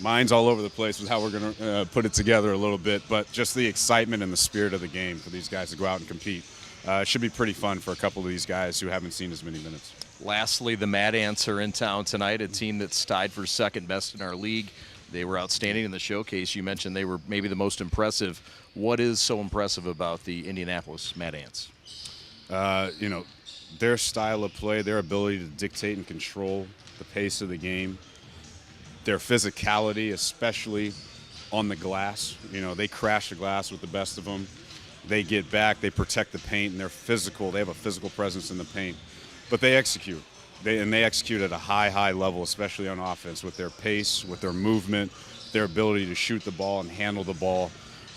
Mine's all over the place with how we're going to put it together a little bit, but just the excitement and the spirit of the game for these guys to go out and compete. Should be pretty fun for a couple of these guys who haven't seen as many minutes. Lastly, the Mad Ants are in town tonight, a team that's tied for second best in our league. They were outstanding in the showcase. You mentioned they were maybe the most impressive. What is so impressive about the Indianapolis Mad Ants? Their style of play, their ability to dictate and control the pace of the game, their physicality, especially on the glass. They crash the glass with the best of them. They get back, they protect the paint, and they're physical. They have a physical presence in the paint. But they execute. They execute at a high level, especially on offense, with their pace, with their movement, their ability to shoot the ball and handle the ball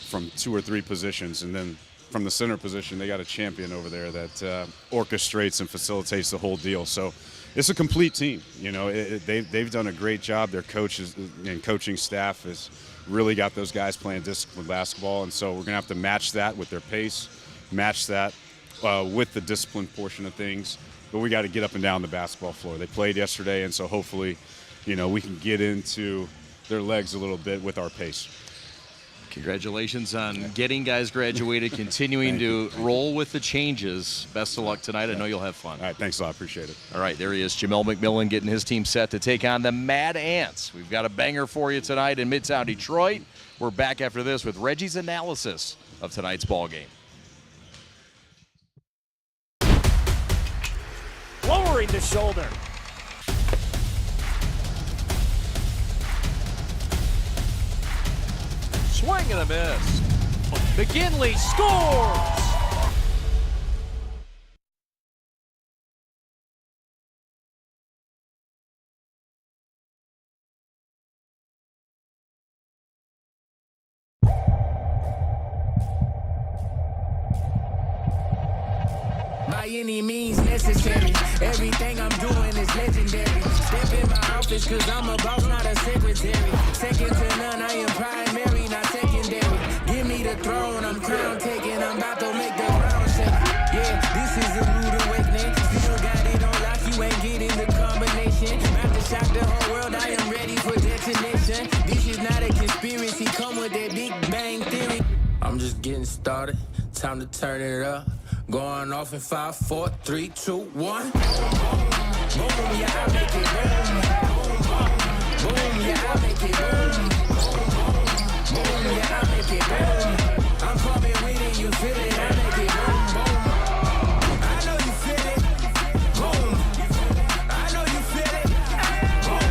from 2 or 3 positions. And then from the center position, they got a champion over there that orchestrates and facilitates the whole deal. So it's a complete team. They've done a great job. Their coaches and coaching staff has really got those guys playing disciplined basketball. And so we're going to have to match that with their pace, match that with the discipline portion of things. But we got to get up and down the basketball floor. They played yesterday, and so hopefully, we can get into their legs a little bit with our pace. Congratulations on getting guys graduated, continuing to roll with the changes. Best of luck tonight. I know you'll have fun. All right, thanks a lot. Appreciate it. All right, there he is, Jamel McMillan, getting his team set to take on the Mad Ants. We've got a banger for you tonight in Midtown Detroit. We're back after this with Reggie's analysis of tonight's ball game. Lowering the shoulder. Swing and a miss. McGinley scores! By any means necessary, everything I'm doing is legendary. Step in my office cause I'm a boss, not a secretary. Second to none, I am primary, not secondary. Give me the throne, I'm crown taking, I'm about to make the ground shake. Yeah, this is a rude awakening. Still got it on lock, you ain't getting the combination. About to shock the whole world, I am ready for detonation. This is not a conspiracy, come with that Big Bang Theory. I'm just getting started, time to turn it up. Going off in 5, 4, 3, 2, 1. Boom, yeah, I make it boom. Boom, yeah, I make it boom. Boom, yeah, I make it boom. I'm coming with it, you feel it, I make it boom, boom. I know you feel it, boom. I know you feel it, boom.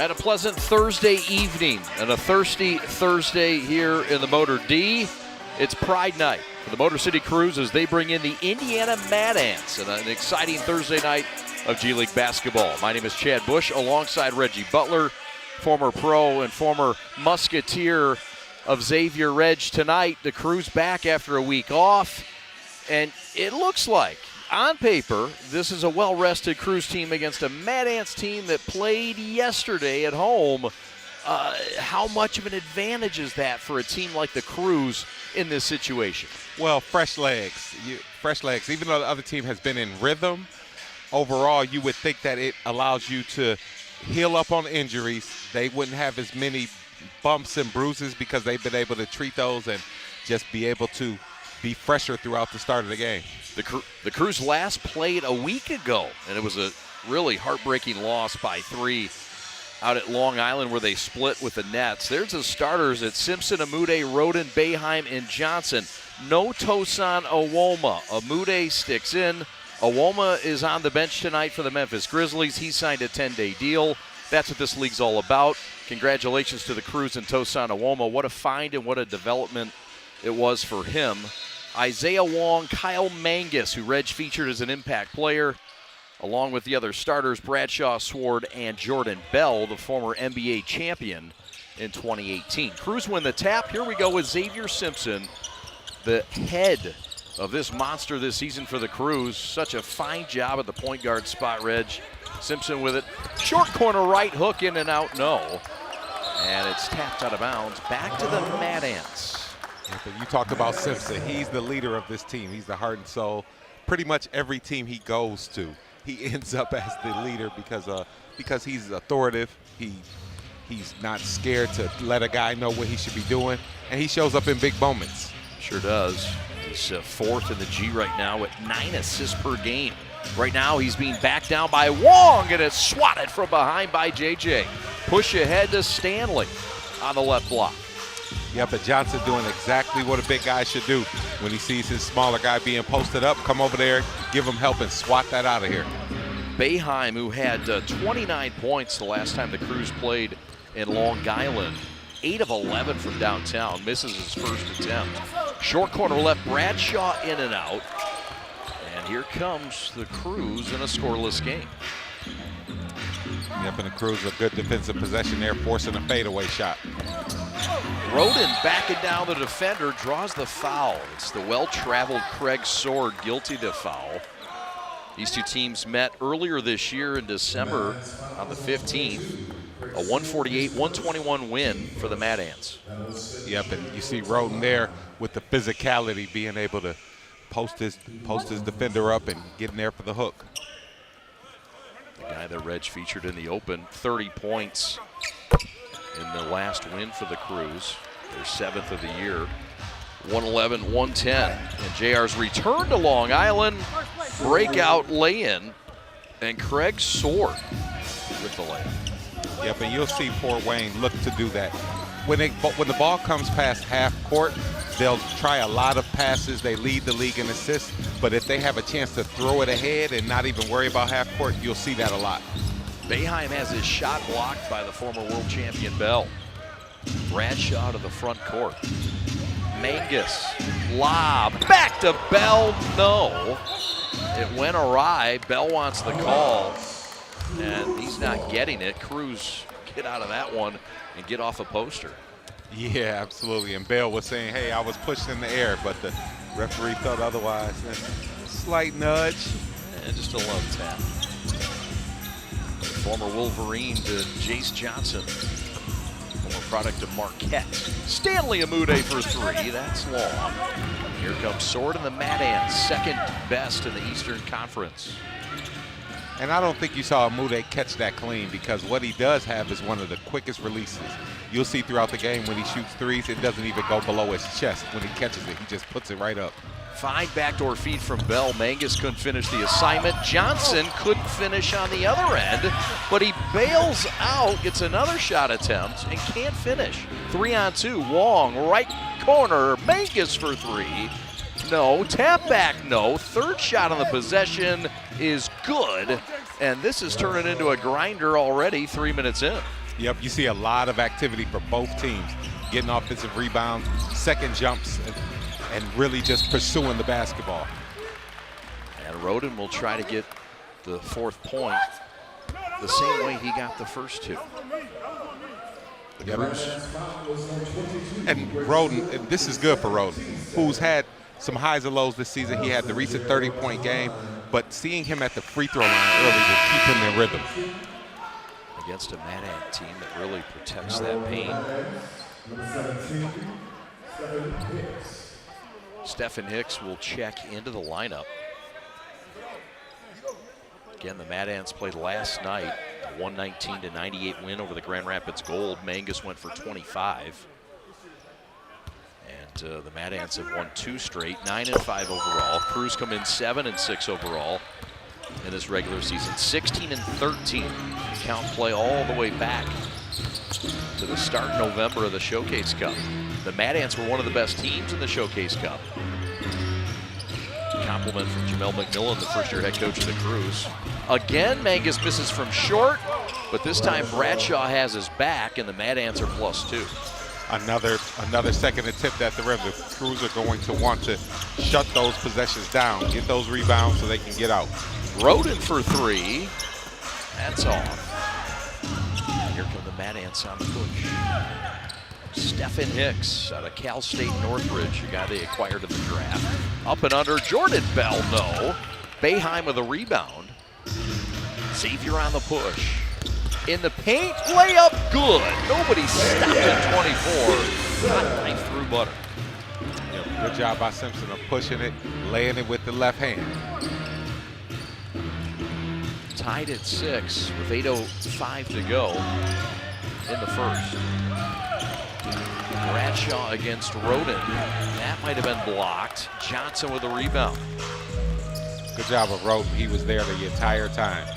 And a pleasant Thursday evening and a thirsty Thursday here in the Motor D. It's Pride Night for the Motor City Crews as they bring in the Indiana Mad Ants and an exciting Thursday night of G League basketball. My name is Chad Bush alongside Reggie Butler, former pro and former Musketeer of Xavier Reg. Tonight, the Crews back after a week off, and it looks like on paper, this is a well-rested Crews team against a Mad Ants team that played yesterday at home. How much of an advantage is that for a team like the Crews in this situation? Well, fresh legs. Even though the other team has been in rhythm, overall you would think that it allows you to heal up on injuries. They wouldn't have as many bumps and bruises because they've been able to treat those and just be able to be fresher throughout the start of the game. The Crews last played a week ago, and it was a really heartbreaking loss by 3 out at Long Island where they split with the Nets. There's the starters at Simpson, Amude, Roden, Boeheim, and Johnson. No Tosan Awoma. Amude sticks in. Awoma is on the bench tonight for the Memphis Grizzlies. He signed a 10-day deal. That's what this league's all about. Congratulations to the Crews and Tosan Awoma. What a find and what a development it was for him. Isaiah Wong, Kyle Mangus, who Reg featured as an impact player. along with the other starters, Bradshaw, Sword, and Jordan Bell, the former NBA champion in 2018. Crews win the tap. Here we go with Xavier Simpson, the head of this monster this season for the Crews. Such a fine job at the point guard spot, Reg. Simpson with it. Short corner right, hook in and out, no. And it's tapped out of bounds. Back to the Mad Ants. You talked about Simpson. He's the leader of this team. He's the heart and soul. Pretty much every team he goes to, he ends up as the leader because he's authoritative. He's not scared to let a guy know what he should be doing, and he shows up in big moments. Sure does. He's fourth in the G right now at 9 assists per game. Right now he's being backed down by Wong, and it's swatted from behind by JJ. Push ahead to Stanley on the left block. Yeah, but Johnson doing exactly what a big guy should do. When he sees his smaller guy being posted up, come over there, give him help, and swat that out of here. Boeheim, who had 29 points the last time the Crews played in Long Island, 8 of 11 from downtown, misses his first attempt. Short corner left, Bradshaw in and out. And here comes the Crews in a scoreless game. Yep, and the Crews a good defensive possession there, forcing a fadeaway shot. Roden backing down the defender, draws the foul. It's the well-traveled Craig Sword guilty to foul. These two teams met earlier this year in December on the 15th. A 148-121 win for the Mad Ants. Yep, and you see Roden there with the physicality, being able to post his defender up and get in there for the hook. The guy that Reg featured in the Open, 30 points in the last win for the Crews, their 7th of the year. 111-110, and JR's return to Long Island, breakout lay-in, and Craig Sword with the layup. Yep, and you'll see Fort Wayne look to do that. When the ball comes past half court, they'll try a lot of passes. They lead the league in assists, but if they have a chance to throw it ahead and not even worry about half court, you'll see that a lot. Boeheim has his shot blocked by the former world champion Bell. Bradshaw to the front court. Mangus, lob, back to Bell, no. It went awry. Bell wants the call, and he's not getting it. Crews get out of that one and get off a poster. Yeah, absolutely. And Bell was saying, hey, I was pushed in the air, but the referee felt otherwise. Slight nudge. And just a love tap. Former Wolverine to Jace Johnson. Former product of Marquette. Stanley Amude for 3. That's long. Here comes Sword and the Mad Ants, second best in the Eastern Conference. And I don't think you saw Amude catch that clean, because what he does have is one of the quickest releases. You'll see throughout the game when he shoots threes, it doesn't even go below his chest. When he catches it, he just puts it right up. 5 backdoor feed from Bell. Mangus couldn't finish the assignment. Johnson couldn't finish on the other end, but he bails out, gets another shot attempt, and can't finish. 3-on-2, Wong, right corner, Mangus for 3. No, tap back, no. Third shot on the possession is good, and this is turning into a grinder already 3 minutes in. Yep, you see a lot of activity for both teams, getting offensive rebounds, second jumps, and really just pursuing the basketball. And Roden will try to get the 4th point the same way he got the first 2. Yep. And Roden, and this is good for Roden, who's had some highs and lows this season. He had the recent 30-point game, but seeing him at the free throw line early will keep him in rhythm. Against a Mad Ant team that really protects that paint. Stephen Hicks will check into the lineup. Again, the Mad Ants played last night, a 119-98 win over the Grand Rapids Gold. Mangus went for 25. And the Mad Ants have won 2 straight, 9-5 overall. Crews come in 7-6 overall in this regular season. 16-13. Count play all the way back to the start in November of the Showcase Cup. The Mad Ants were one of the best teams in the Showcase Cup. Compliment from Jamel McMillan, the first-year head coach of the Crews. Again, Mangus misses from short, but this time Bradshaw has his back, and the Mad Ants are +2. Another second attempt at the rim. The Crews are going to want to shut those possessions down, get those rebounds so they can get out. Roden for three. That's off. Here come the Mad Ants on the push. Stephen Hicks out of Cal State Northridge, a guy they acquired in the draft. Up and under, Jordan Bell, no. Boeheim with a rebound. Xavier on the push. In the paint, layup good. Nobody stopped at 24. Hot knife through butter. Yep, good job by Simpson of pushing it, laying it with the left hand. Tied at 6 with 8:05 to go in the first. Bradshaw against Roden. That might have been blocked. Johnson with a rebound. Good job of Roden. He was there the entire time.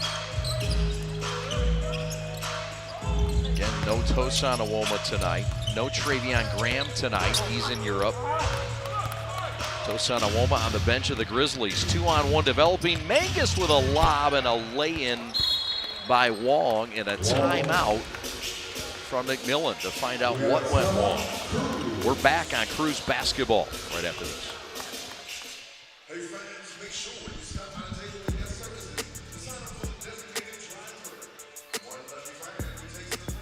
Again, no Tosan Awoma tonight. No Travion Graham tonight. He's in Europe. Tosan Awoma on the bench of the Grizzlies. 2-on-1 developing. Mangus with a lob and a lay-in by Wong and a timeout from McMillan to find out what went wrong. We're back on Cruise basketball right after this. Hey fans, make sure when you stop by the table and get services to sign up for the designated drive-thru. One lucky finance who takes the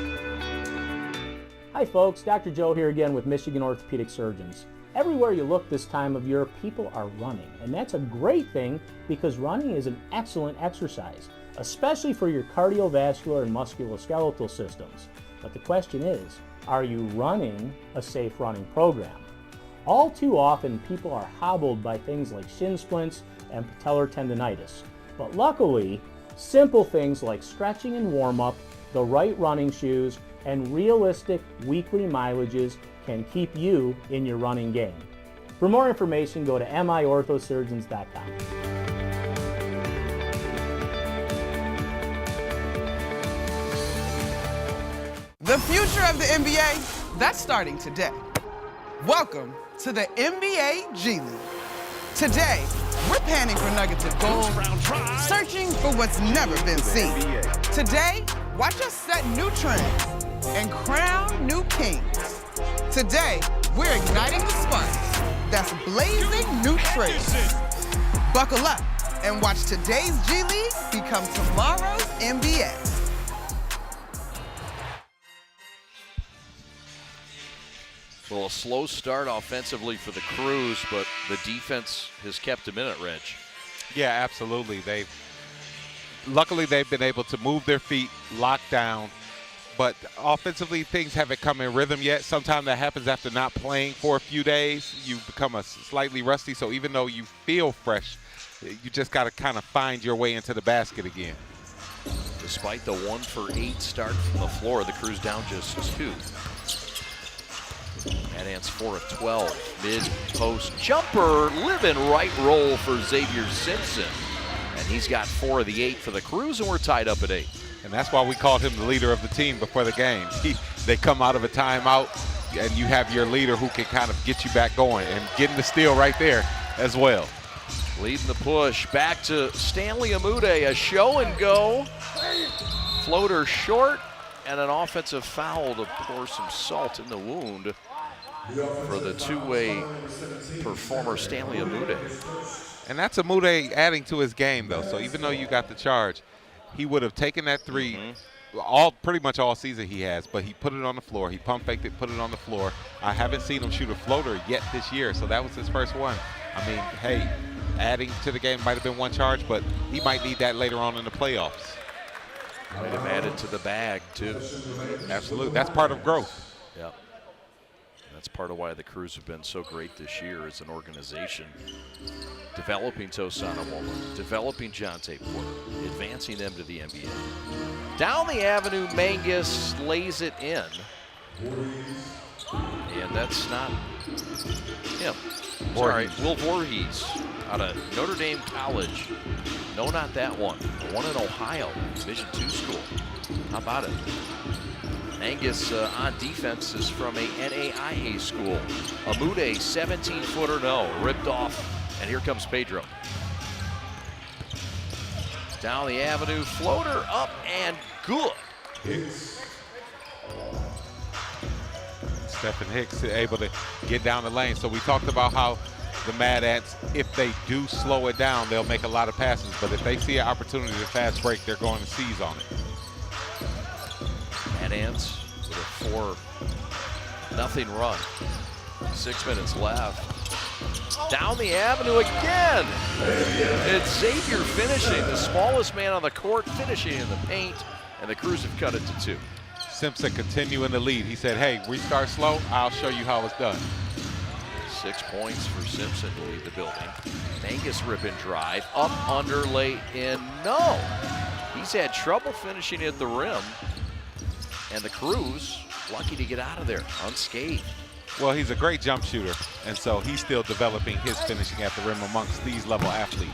pictures. Hi folks, Dr. Joe here again with Michigan Orthopedic Surgeons. Everywhere you look this time of year, people are running, and that's a great thing because running is an excellent exercise, especially for your cardiovascular and musculoskeletal systems. But the question is, are you running a safe running program? All too often, people are hobbled by things like shin splints and patellar tendonitis. But luckily, simple things like stretching and warm-up, the right running shoes, and realistic weekly mileages can keep you in your running game. For more information, go to miorthosurgeons.com. The future of the NBA, that's starting today. Welcome to the NBA G League. Today, we're panning for nuggets of gold, searching for what's never been seen. Today, watch us set new trends and crown new kings. Today, we're igniting the sparks that's blazing new trails. Buckle up and watch today's G League become tomorrow's NBA. Well, a slow start offensively for the Crews, but the defense has kept them in it, Reg. Yeah, absolutely. Luckily they've been able to move their feet, lock down, but offensively things haven't come in rhythm yet. Sometimes that happens after not playing for a few days. You become slightly rusty, so even though you feel fresh, you just got to kind of find your way into the basket again. Despite the 1-for-8 start from the floor, the Crews down just 2. Mad Ants 4 of 12. Mid-post jumper, living right roll for Xavier Simpson. And he's got 4 of the 8 for the Crews, and we're tied up at 8. And that's why we called him the leader of the team before the game. They come out of a timeout, and you have your leader who can kind of get you back going and getting the steal right there as well. Leading the push, back to Stanley Amude, a show and go. Floater short, and an offensive foul to pour some salt in the wound for the two-way performer Stanley Amude. And that's Amude adding to his game, though. So even though you got the charge, he would have taken that three pretty much all season he has, but he put it on the floor. He pump faked it, put it on the floor. I haven't seen him shoot a floater yet this year, so that was his first one. I mean, hey, adding to the game might have been one charge, but he might need that later on in the playoffs. Might have added to the bag, too. Absolutely. That's part of growth. Yep. That's part of why the Crews have been so great this year as an organization. Developing Tosan Awoma, developing Jonte Porter, advancing them to the NBA. Down the avenue, Mangus lays it in. And that's not him. Sorry, Will Voorhees out of Notre Dame College. No, not that one. The one in Ohio, Division II school. How about it? Mangus on defense is from a NAIA school. Amude, 17-footer, no, ripped off. And here comes Pedro. Down the avenue, floater up and good. Stephen Hicks able to get down the lane. So we talked about how the Mad Ants, if they do slow it down, they'll make a lot of passes. But if they see an opportunity to fast break, they're going to seize on it. Mad Ants with a 4-0 run. 6 minutes left. Down the avenue again. It's Xavier finishing, the smallest man on the court, finishing in the paint, and the Crews have cut it to 2. Simpson continuing the lead. He said, hey, we start slow, I'll show you how it's done. 6 points for Simpson to lead the building. Mangus ripping drive, up, under, late, in, no. He's had trouble finishing at the rim, and the Crews lucky to get out of there unscathed. Well, he's a great jump shooter, and so he's still developing his finishing at the rim amongst these level athletes.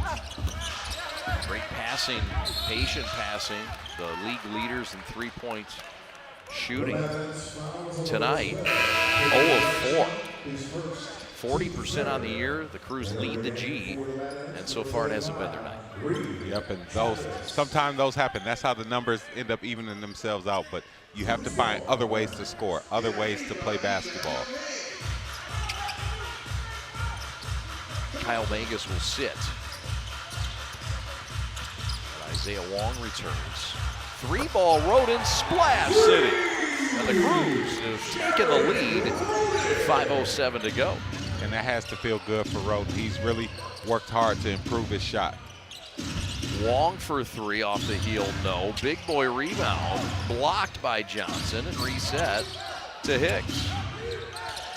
Great passing, patient passing. The league leaders in 3-point shooting tonight. 0 of 4. 40% on the year. The Crews lead the G, and so far it hasn't been their night. Yep, and sometimes those happen. That's how the numbers end up evening themselves out, but you have to find other ways to score, other ways to play basketball. Kyle Mangus will sit. And Isaiah Wong returns. 3-ball Rodin, Splash City. And the Crews have taken the lead with 5:07 to go. And that has to feel good for Rodin. He's really worked hard to improve his shot. Wong for 3 off the heel, no. Big boy rebound, blocked by Johnson and reset to Hicks.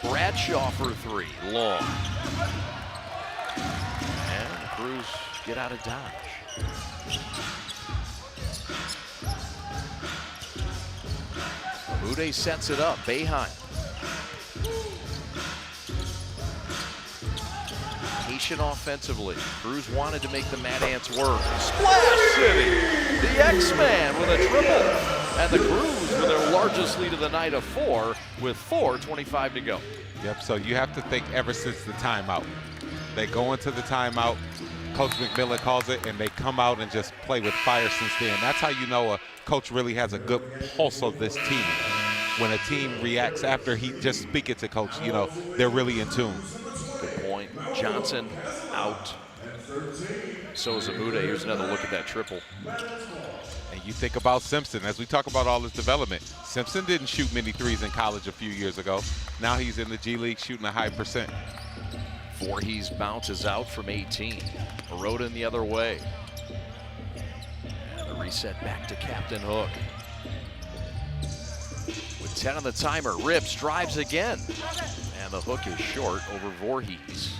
Bradshaw for 3, long. And the Crews get out of dodge. Mude sets it up, Boeheim. Patient offensively. Crews wanted to make the Mad Ants work. Splash City! The X-Man with a triple. And the Crews with their largest lead of the night of 4 with 4:25 to go. Yep, so you have to think ever since the timeout. They go into the timeout, Coach McMillan calls it, and they come out and just play with fire since then. That's how you know a coach really has a good pulse of this team. When a team reacts after he just speaks it to coach, you know, they're really in tune. Good point. Johnson out. So is Amude. Here's another look at that triple. And you think about Simpson, as we talk about all his development. Simpson didn't shoot many threes in college a few years ago. Now he's in the G League shooting a high percent. Voorhees bounces out from 18. Rodin the other way. And the reset back to Captain Hook. With 10 on the timer, Rips drives again. And the hook is short over Voorhees.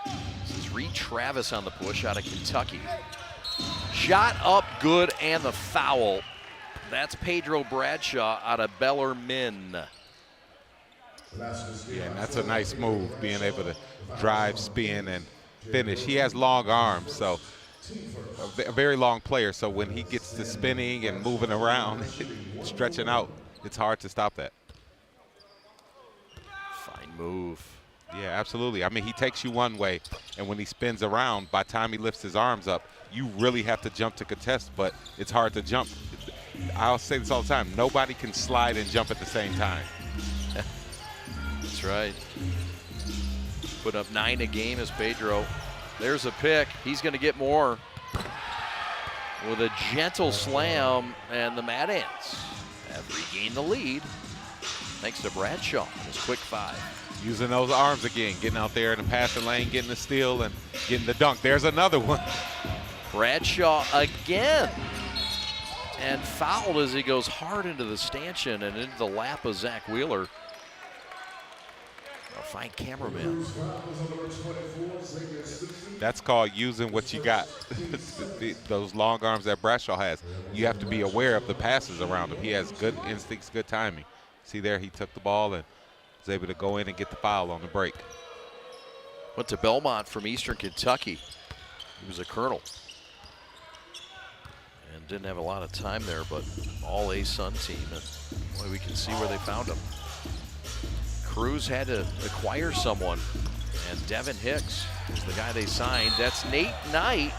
This is Reed Travis on the push out of Kentucky. Shot up good, and the foul. That's Pedro Bradshaw out of Bellarmine. Yeah, and that's a nice move, being able to drive, spin, and finish. He has long arms, so a very long player. So when he gets to spinning and moving around, stretching out, it's hard to stop that. Fine move. Yeah, absolutely. I mean, he takes you one way, and when he spins around, by the time he lifts his arms up, you really have to jump to contest, but it's hard to jump. I'll say this all the time. Nobody can slide and jump at the same time. That's right. Put up 9 a game as Pedro. There's a pick. He's going to get more with a gentle slam, and the Mad Ants have regained the lead thanks to Bradshaw and his quick 5. Using those arms again, getting out there in the passing lane, getting the steal, and getting the dunk. There's another one. Bradshaw again. And fouled as he goes hard into the stanchion and into the lap of Zach Wheeler. A fine cameraman. That's called using what you got. Those long arms that Bradshaw has. You have to be aware of the passes around him. He has good instincts, good timing. See there, he took the ball and was able to go in and get the foul on the break. Went to Belmont from Eastern Kentucky. He was a colonel. And didn't have a lot of time there, but all A Sun team. And boy, we can see where they found him. Crews had to acquire someone, and Devin Hicks is the guy they signed. That's Nate Knight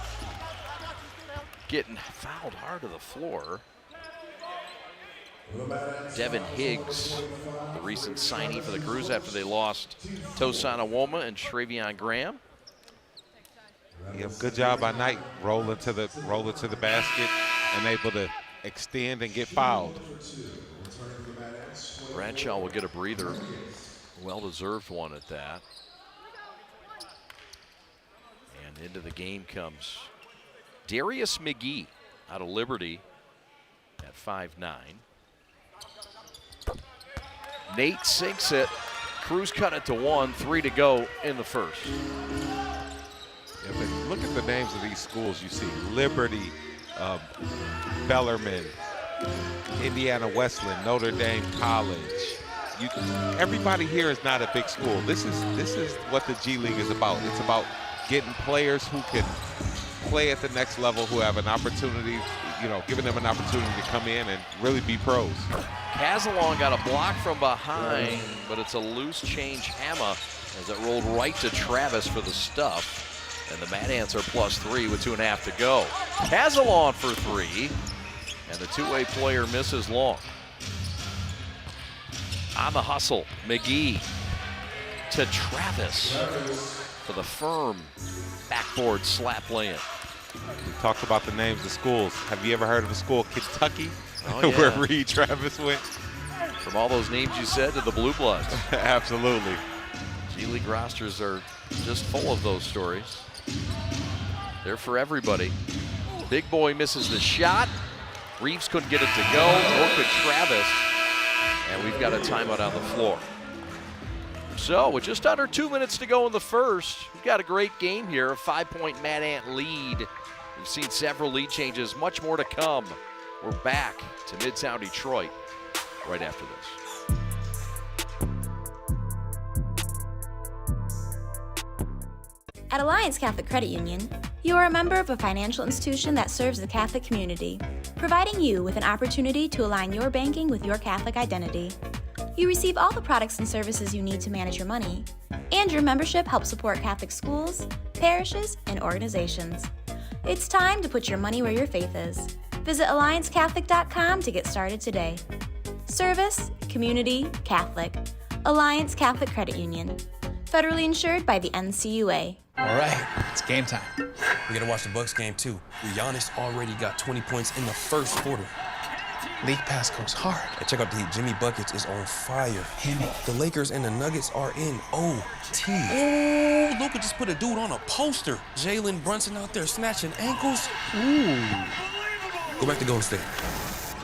getting fouled hard to the floor. Devin Higgs, the recent signee for the Crews after they lost Tosan Awoma and Travion Graham. Yeah, good job by Knight, rolling to the basket and able to extend and get fouled. Bradshaw will get a breather. Well-deserved one at that. And into the game comes Darius McGee out of Liberty at 5'9". Nate sinks it. Crews cut it to 1, 3 to go in the first. Yeah, but look at the names of these schools you see. Liberty, Bellarmine, Indiana Wesleyan, Notre Dame College. Everybody here is not a big school. This is what the G League is about. It's about getting players who can play at the next level, who have an opportunity, giving them an opportunity to come in and really be pros. Casalon got a block from behind, but it's a loose change hammer as it rolled right to Travis for the stuff. And the Mad Ants are +3 with 2.5 to go. Casalon for 3, and the two-way player misses long. On the hustle, McGee to Travis for the firm backboard slap lay-in. We talked about the names of schools. Have you ever heard of a school, Kentucky, oh, yeah. where Reed Travis went? From all those names you said to the Blue Bloods. Absolutely. G League rosters are just full of those stories. They're for everybody. Big boy misses the shot. Reeves couldn't get it to go, nor could Travis. And we've got a timeout on the floor. So with just under 2 minutes to go in the first, we've got a great game here, a 5-point Mad Ant lead. We've seen several lead changes, much more to come. We're back to Midtown Detroit right after this. At Alliance Catholic Credit Union, you are a member of a financial institution that serves the Catholic community, providing you with an opportunity to align your banking with your Catholic identity. You receive all the products and services you need to manage your money, and your membership helps support Catholic schools, parishes, and organizations. It's time to put your money where your faith is. Visit AllianceCatholic.com to get started today. Service, community, Catholic. Alliance Catholic Credit Union. Federally insured by the NCUA. All right, it's game time. We gotta watch the Bucks game too. Giannis already got 20 points in the first quarter. League pass goes hard. Hey, check out the Heat. Jimmy Buckets is on fire. Hit me. The Lakers and the Nuggets are in OT. Oh, Luka just put a dude on a poster. Jalen Brunson out there snatching ankles. Ooh. Go back to Golden State.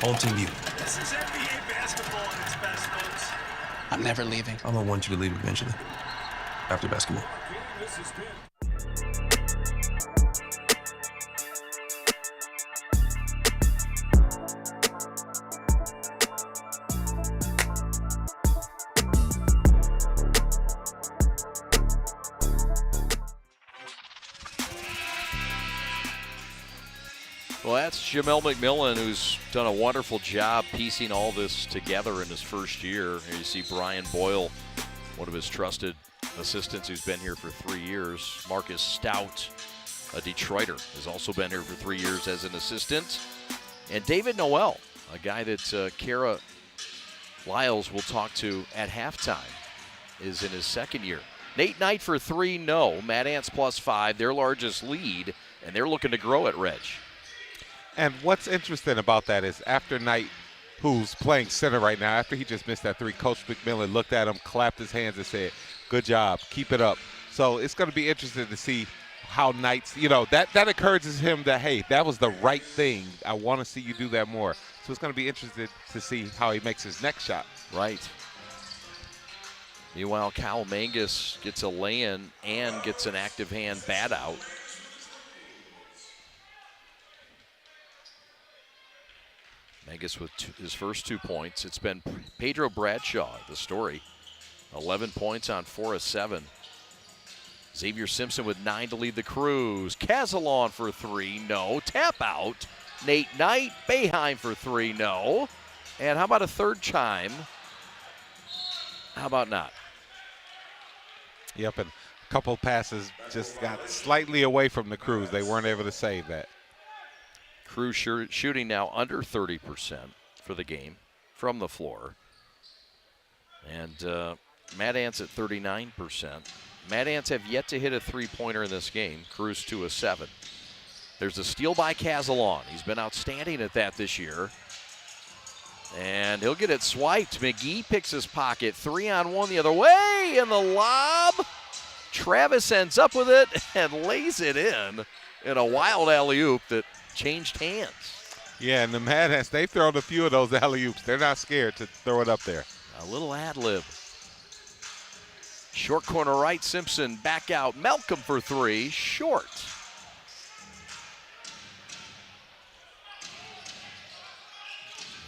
Home team view. This is NBA basketball at its best, folks. I'm never leaving. I don't want you to leave eventually. After basketball. Well, that's Jamel McMillan, who's done a wonderful job piecing all this together in his first year. Here you see Brian Boyle, one of his trusted assistants who's been here for 3 years. Marcus Stout, a Detroiter, has also been here for 3 years as an assistant. And David Noel, a guy that Kara Lyles will talk to at halftime, is in his second year. Nate Knight for 3, no. Mad Ants +5, their largest lead, and they're looking to grow it, Reg. And what's interesting about that is after Knight, who's playing center right now, after he just missed that 3, Coach McMillan looked at him, clapped his hands and said, good job, keep it up. So it's going to be interesting to see how Knight's, that encourages him that, hey, that was the right thing. I want to see you do that more. So it's going to be interesting to see how he makes his next shot. Right. Meanwhile, Kyle Mangus gets a lay-in and gets an active hand bat out. Mangus with his first 2 points. It's been Pedro Bradshaw, the story. 11 points on 4 of 7. Xavier Simpson with 9 to lead the Crews. Casalon for 3, no. Tap out. Nate Knight. Boeheim for 3, no. And how about a third chime? How about not? Yep, and a couple passes just got slightly away from the Crews. They weren't able to save that. Crews shooting now under 30% for the game. from the floor. And Mad Ants at 39%. Mad Ants have yet to hit a three-pointer in this game. Cruz 2 of 7. There's a steal by Casalon. He's been outstanding at that this year. And he'll get it swiped. McGee picks his pocket. 3-on-1 the other way, and the lob. Travis ends up with it and lays it in a wild alley-oop that changed hands. Yeah, and the Mad Ants, they've thrown a few of those alley-oops. They're not scared to throw it up there. A little ad-lib. Short corner right, Simpson back out. Malcolm for 3, short.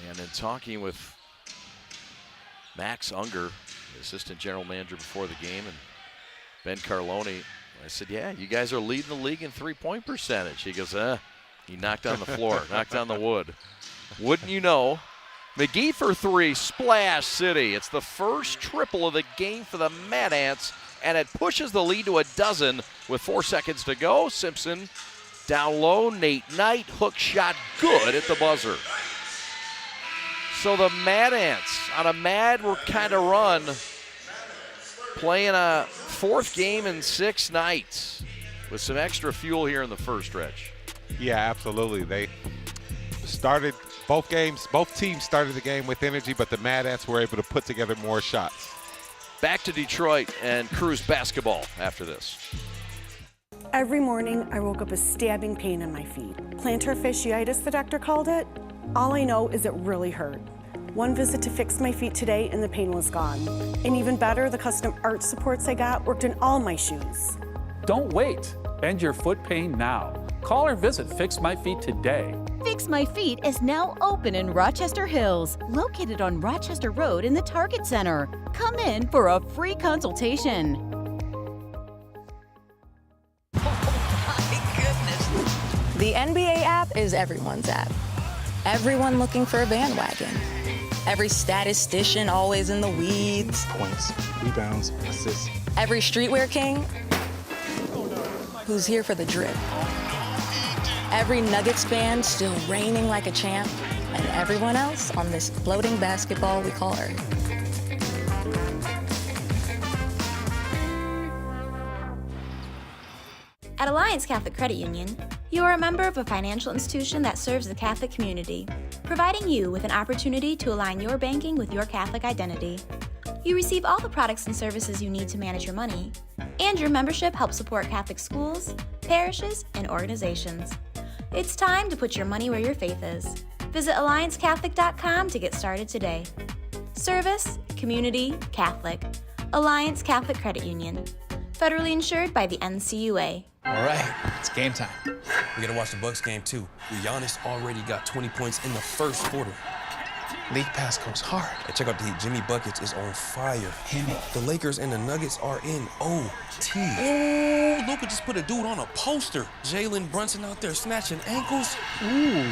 And in talking with Max Unger, the assistant general manager before the game, and Ben Carlone, I said, yeah, you guys are leading the league in three-point percentage. He goes, he knocked on the floor, knocked on the wood. Wouldn't you know? McGee for 3, Splash City. It's the first triple of the game for the Mad Ants, and it pushes the lead to a dozen with 4 seconds to go. Simpson down low, Nate Knight, hook shot good at the buzzer. So the Mad Ants on a mad kind of run, playing a 4th game in 6 nights with some extra fuel here in the first stretch. Yeah, absolutely. They started both teams started the game with energy, but the Mad Ants were able to put together more shots. Back to Detroit and Cruz basketball after this. Every morning, I woke up with stabbing pain in my feet. Plantar fasciitis, the doctor called it. All I know is it really hurt. One visit to fix my feet today and the pain was gone. And even better, the custom arch supports I got worked in all my shoes. Don't wait. End your foot pain now. Call or visit Fix My Feet today. Fix My Feet is now open in Rochester Hills, located on Rochester Road in the Target Center. Come in for a free consultation. The NBA app is everyone's app. Everyone looking for a bandwagon. Every statistician always in the weeds. Points, rebounds, assists. Every streetwear king who's here for the drip. Every Nuggets fan still reigning like a champ. And everyone else on this floating basketball we call Earth. At Alliance Catholic Credit Union, you are a member of a financial institution that serves the Catholic community, providing you with an opportunity to align your banking with your Catholic identity. You receive all the products and services you need to manage your money, and your membership helps support Catholic schools, parishes, and organizations. It's time to put your money where your faith is. Visit AllianceCatholic.com to get started today. Service, community, Catholic. Alliance Catholic Credit Union. Federally insured by the NCUA. All right, it's game time. We gotta watch the Bucks game too. Giannis already got 20 points in the first quarter. League pass goes hard. Hey, check out the Heat. Jimmy Buckets is on fire. Hit me. The Lakers and the Nuggets are in OT. Oh, Luka just put a dude on a poster. Jalen Brunson out there snatching ankles. Ooh.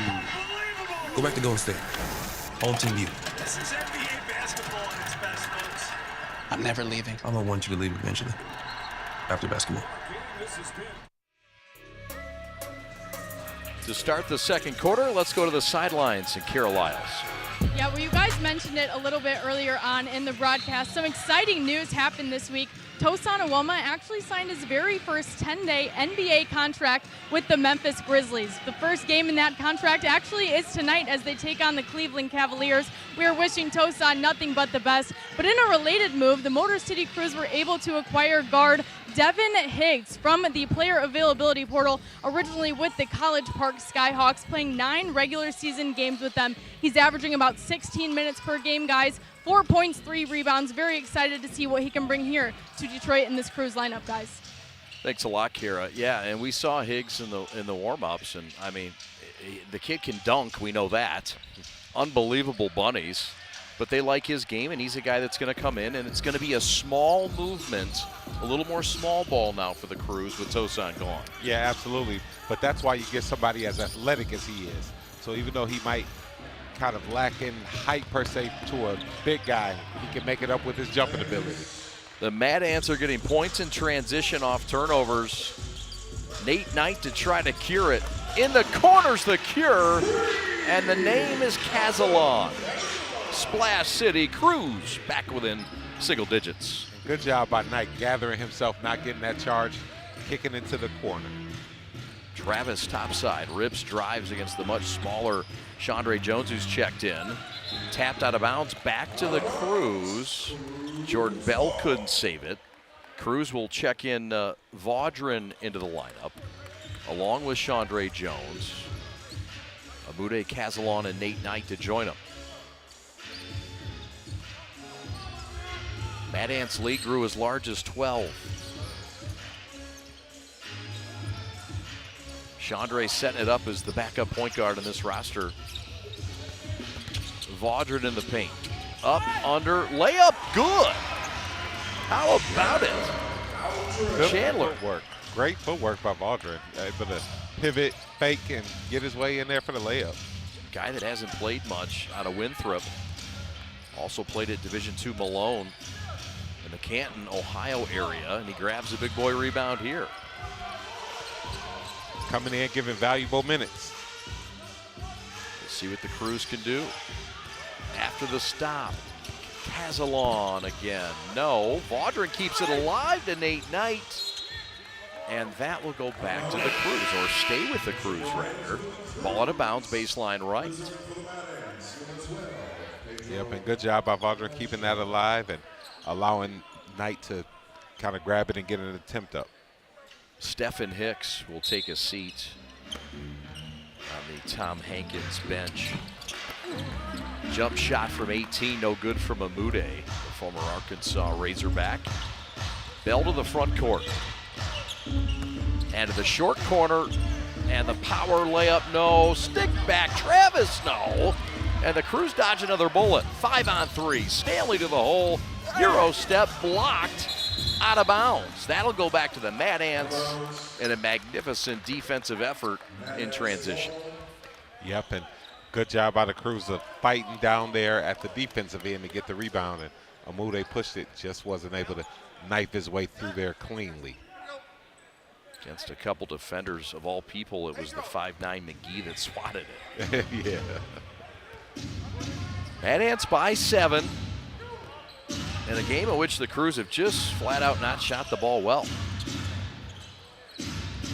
Go back to Golden State. Home team view. This is NBA basketball at its best, folks. I'm never leaving. I'm gonna want you to leave eventually. After basketball. To start the second quarter, let's go to the sidelines and Carol Lyles. Yeah, well, you guys mentioned it a little bit earlier on in the broadcast. Some exciting news happened this week. Tosan Awoma actually signed his very first 10-day NBA contract with the Memphis Grizzlies. The first game in that contract actually is tonight as they take on the Cleveland Cavaliers. We are wishing Tosan nothing but the best. But in a related move, the Motor City Crews were able to acquire guard Devin Higgs from the player availability portal, originally with the College Park Skyhawks, playing 9 regular season games with them. He's averaging about 16 minutes per game, guys. 4 points, 3 rebounds. Very excited to see what he can bring here to Detroit in this Crews lineup, guys. Thanks a lot, Kara. Yeah, and we saw Higgs in the warm-ups, and I mean, the kid can dunk. We know that. Unbelievable bunnies, but they like his game, and he's a guy that's going to come in, and it's going to be a small movement, a little more small ball now for the Crews with Tosan gone. Yeah, absolutely. But that's why you get somebody as athletic as he is. So even though he might kind of lack in height per se to a big guy, he can make it up with his jumping ability. The Mad Ants are getting points in transition off turnovers. Nate Knight to try to cure it. In the corners, the cure, and the name is Casalon. Splash City Cruz back within single digits. Good job by Knight gathering himself, not getting that charge, kicking into the corner. Travis topside, rips drives against the much smaller Chandre Jones, who's checked in. Tapped out of bounds, back to the Cruz. Jordan Bell couldn't save it. Cruz will check in Vaudrin into the lineup, along with Chandre Jones. Amude Casalon and Nate Knight to join him. Mad Ants lead grew as large as 12. Chandre setting it up as the backup point guard in this roster. Vaudrin in the paint. Up, under, layup, good. How about it? Good Chandler. Footwork. Great footwork by Vaudrin. Able to pivot, fake, and get his way in there for the layup. Guy that hasn't played much out of Winthrop. Also played at Division II Malone in the Canton, Ohio area, and he grabs a big boy rebound here. Coming in, giving valuable minutes. Let's see what the Cruz can do. After the stop, Casalon again. No, Vaudrin keeps it alive to Nate Knight. And that will go back to the Cruz, or stay with the Cruz rather. Ball out of bounds, baseline right. Yep, and good job by Vaudrin keeping that alive and allowing Knight to kind of grab it and get an attempt up. Stephen Hicks will take a seat on the Tom Hankins bench. Jump shot from 18, no good from Amude, the former Arkansas Razorback. Bell to the front court. And to the short corner, and the power layup, no. Stick back, Travis, no. And the Cruz dodge another bullet. 5-on-3, Stanley to the hole, Euro step blocked, out of bounds. That'll go back to the Mad Ants in a magnificent defensive effort in transition. Yep, and good job by the Cruz of fighting down there at the defensive end to get the rebound. And Amude pushed it, just wasn't able to knife his way through there cleanly. Against a couple defenders, of all people, it was the 5'9" McGee that swatted it. Yeah. Mad Ants by 7. In a game in which the Cruz have just flat out not shot the ball well.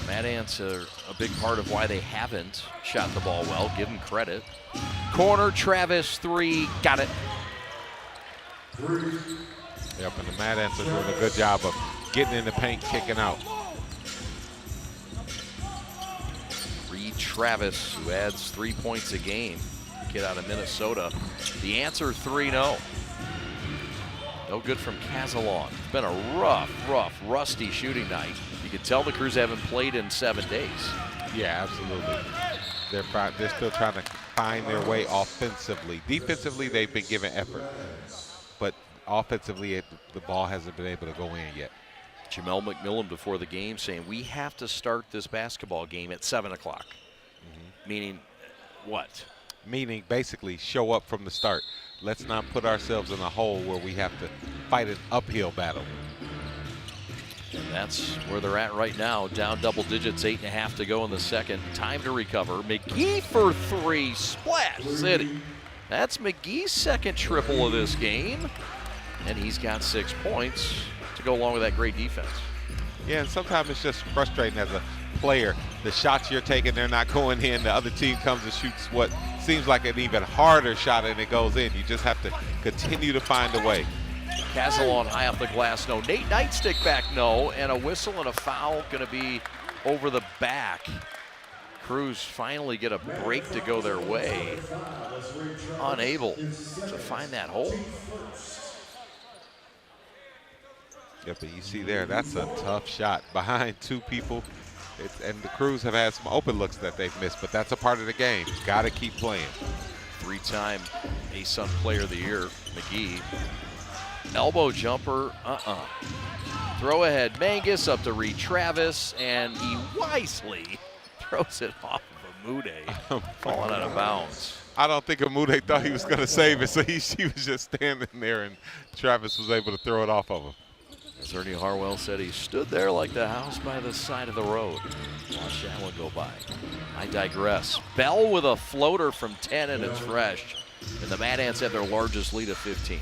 Mad Ants are a big part of why they haven't shot the ball well. Give them credit. Corner, Travis, 3, got it. Yep, and the Mad Ants are doing a good job of getting in the paint, kicking out. Reed Travis, who adds 3 points a game, kid out of Minnesota. The answer, 3-0. No good from Casalon. It's been a rough, rusty shooting night. You can tell the Cruz haven't played in 7 days. Yeah, absolutely. They're still trying to find their way offensively. Defensively, they've been given effort. But offensively, the ball hasn't been able to go in yet. Jamel McMillan before the game saying, we have to start this basketball game at 7 o'clock. Meaning what? Meaning basically show up from the start. Let's not put ourselves in a hole where we have to fight an uphill battle. And that's where they're at right now. Down double digits, 8.5 to go in the second. Time to recover. McGee for 3, Splash City. That's McGee's second triple of this game. And he's got 6 points to go along with that great defense. Yeah, and sometimes it's just frustrating as a player. The shots you're taking, they're not going in. The other team comes and shoots what seems like an even harder shot and it goes in. You just have to continue to find a way. Casalon high off the glass, no. Nate Knight stick back, no. And a whistle and a foul going to be over the back. Cruz finally get a break to go their way. Unable to find that hole. Yep, but you see there, that's a tough shot behind 2 people. And the Cruz have had some open looks that they've missed, but that's a part of the game. Got to keep playing. 3-time ASUN Player of the Year, McGee. Elbow jumper, Throw ahead, Mangus up to Reed Travis, and he wisely throws it off of Amude, falling out of bounds. I don't think Amude thought he was going to save it, so he was just standing there, and Travis was able to throw it off of him. As Ernie Harwell said, he stood there like the house by the side of the road. Watch that one go by. I digress. Bell with a floater from 10, and it's fresh. And the Mad Ants have their largest lead of 15.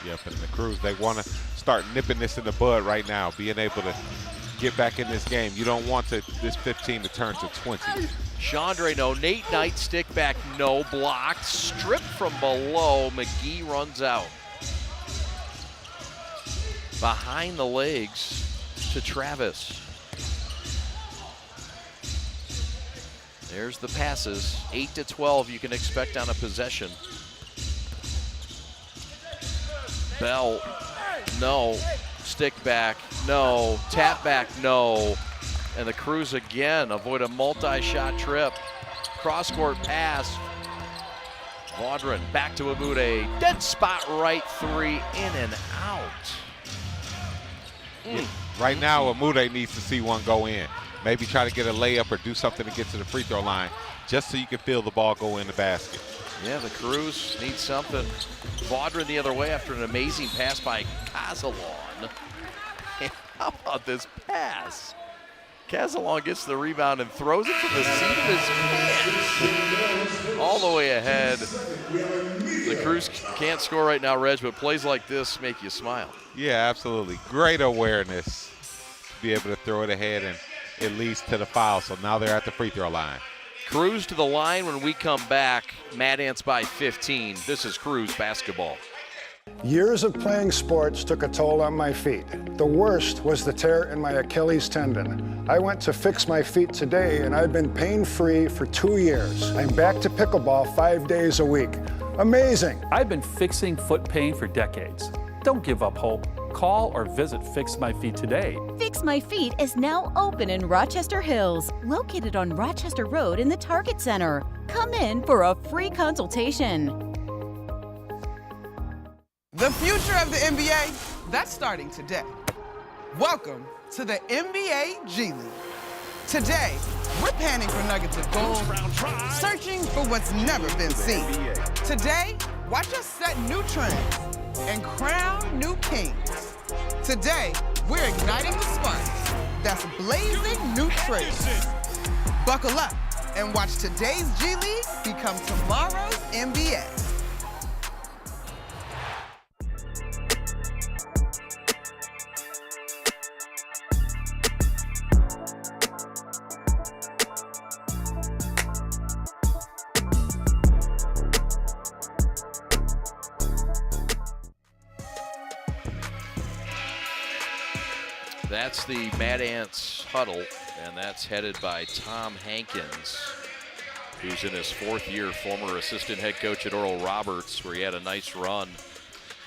Yep, and the Crews, they want to start nipping this in the bud right now, being able to get back in this game. You don't want this 15 to turn to 20. Chandre, no. Nate Knight, stick back, no. Blocked, stripped from below. McGee runs out. Behind the legs to Travis. There's the passes. 8 to 12 you can expect on a possession. Bell, no. Stick back, no. Tap back, no. And the Crews again avoid a multi-shot trip. Cross-court pass. Vaudrin back to Amude. Dead spot right three, in and out. Yeah. Right now, Amude needs to see one go in. Maybe try to get a layup or do something to get to the free throw line just so you can feel the ball go in the basket. Yeah, the Crews need something. Vaudrin the other way after an amazing pass by Casalon. How about this pass? Casalon gets the rebound and throws it from the seat of his pants. All the way ahead. The Crews can't score right now, Reg, but plays like this make you smile. Yeah, absolutely. Great awareness to be able to throw it ahead, and it leads to the foul. So now they're at the free throw line. Crews to the line when we come back. Mad Ants by 15. This is Crews basketball. Years of playing sports took a toll on my feet. The worst was the tear in my Achilles tendon. I went to fix my feet today, and I've been pain-free for 2 years. I'm back to pickleball 5 days a week. Amazing. I've been fixing foot pain for decades. Don't give up hope. Call or visit Fix My Feet today. Fix My Feet is now open in Rochester Hills, located on Rochester Road in the Target Center. Come in for a free consultation. The future of the NBA, that's starting today. Welcome to the NBA G League. Today, we're panning for nuggets of gold, searching for what's never been seen. Today, watch us set new trends and crown new kings. Today, we're igniting the sparks that's blazing new trails. Buckle up and watch today's G League become tomorrow's NBA. That's the Mad Ants huddle, and that's headed by Tom Hankins, who's in his 4th year, former assistant head coach at Oral Roberts, where he had a nice run,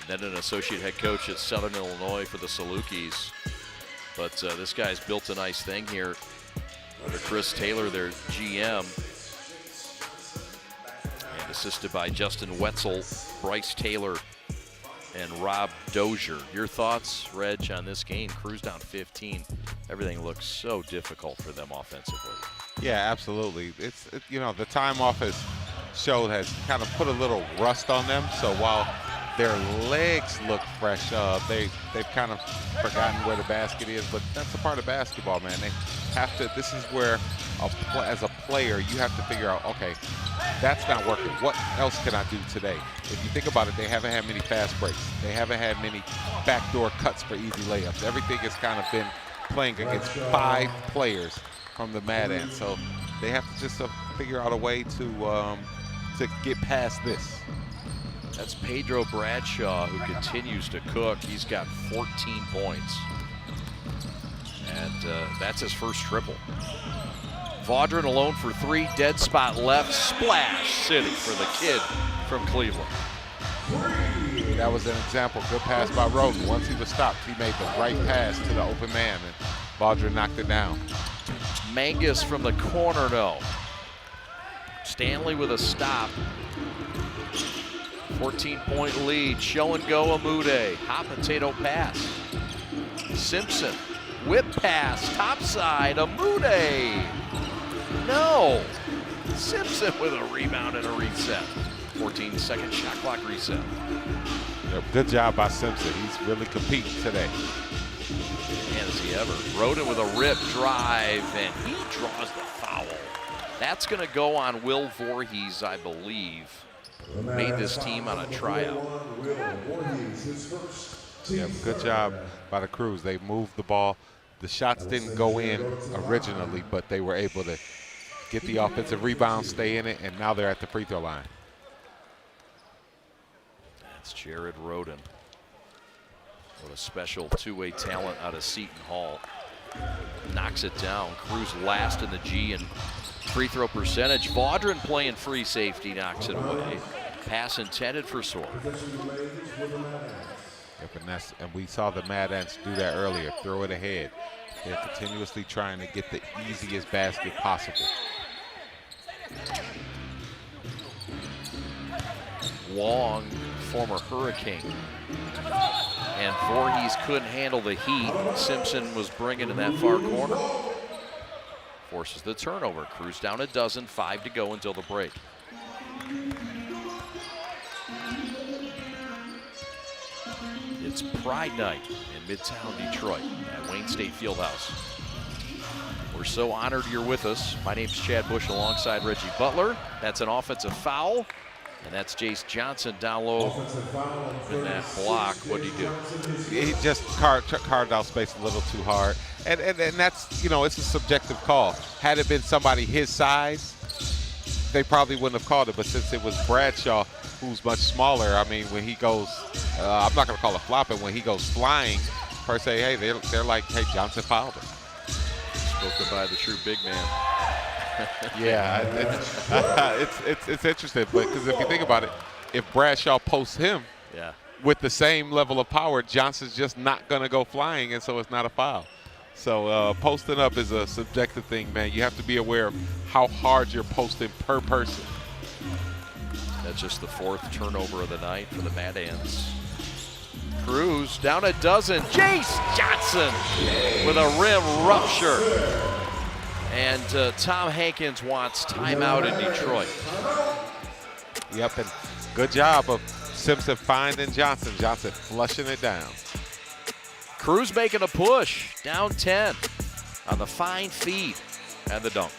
and then an associate head coach at Southern Illinois for the Salukis. But this guy's built a nice thing here under Chris Taylor, their GM, and assisted by Justin Wetzel, Bryce Taylor, and Rob Dozier. Your thoughts, Reg, on this game? Crews down 15. Everything looks so difficult for them offensively. Yeah, absolutely. It's you know, the time off has kind of put a little rust on them. So while their legs look fresh, they've kind of forgotten where the basket is. But that's a part of basketball, man. They have to. This is where, as a player, you have to figure out, okay, that's not working. What else can I do today? If you think about it, they haven't had many fast breaks. They haven't had many backdoor cuts for easy layups. Everything has kind of been playing against 5 players from the Mad Ants. So they have to just figure out a way to get past this. That's Pedro Bradshaw, who continues to cook. He's got 14 points. And that's his first triple. Vaudrin alone for 3, dead spot left, splash city for the kid from Cleveland. That was an example, good pass by Roden. Once he was stopped, he made the right pass to the open man, and Vaudrin knocked it down. Mangus from the corner, no. Stanley with a stop. 14-point lead, show and go Amude, hot potato pass. Simpson, whip pass, topside, Amude. No, Simpson with a rebound and a reset. 14-second shot clock reset. Yep, good job by Simpson. He's really competing today. And is he ever. Roden with a rip drive, and he draws the foul. That's going to go on Will Voorhees, I believe. Made this team on a tryout. Yeah, good job by the Crews. They moved the ball. The shots didn't go in originally, but they were able to get the offensive rebound, stay in it, and now they're at the free throw line. That's Jared Roden. What a special two-way talent out of Seton Hall. Knocks it down. Crews last in the G and free throw percentage. Vaudrin playing free safety, knocks it away. Pass intended for Sword. Yep, and we saw the Mad Ants do that earlier. Throw it ahead. They're continuously trying to get the easiest basket possible. Long, former Hurricane. And Voorhees couldn't handle the heat. Simpson was bringing in that far corner. Forces the turnover. Crews down a dozen, 5 to go until the break. It's Pride Night in Midtown Detroit at Wayne State Fieldhouse. We're so honored you're with us. My name's Chad Bush alongside Reggie Butler. That's an offensive foul. And that's Jace Johnson down low in that block. What did he do? He just carved out space a little too hard. And that's, you know, it's a subjective call. Had it been somebody his size, they probably wouldn't have called it. But since it was Bradshaw, who's much smaller, I mean, when he goes, I'm not going to call it flopping, when he goes flying, per se, hey, they're like, hey, Johnson fouled him. Spoken by the true big man. Yeah, it's interesting, but because if you think about it, if Bradshaw posts him with the same level of power, Johnson's just not going to go flying, and so it's not a foul. So posting up is a subjective thing, man. You have to be aware of how hard you're posting per person. That's just the 4th turnover of the night for the Mad Ants. Crews down a dozen. Jace Johnson with a rim rupture. And Tom Hankins wants timeout in Detroit. Yep, and good job of Simpson finding Johnson. Johnson flushing it down. Crews making a push, down 10 on the fine feed and the dunk.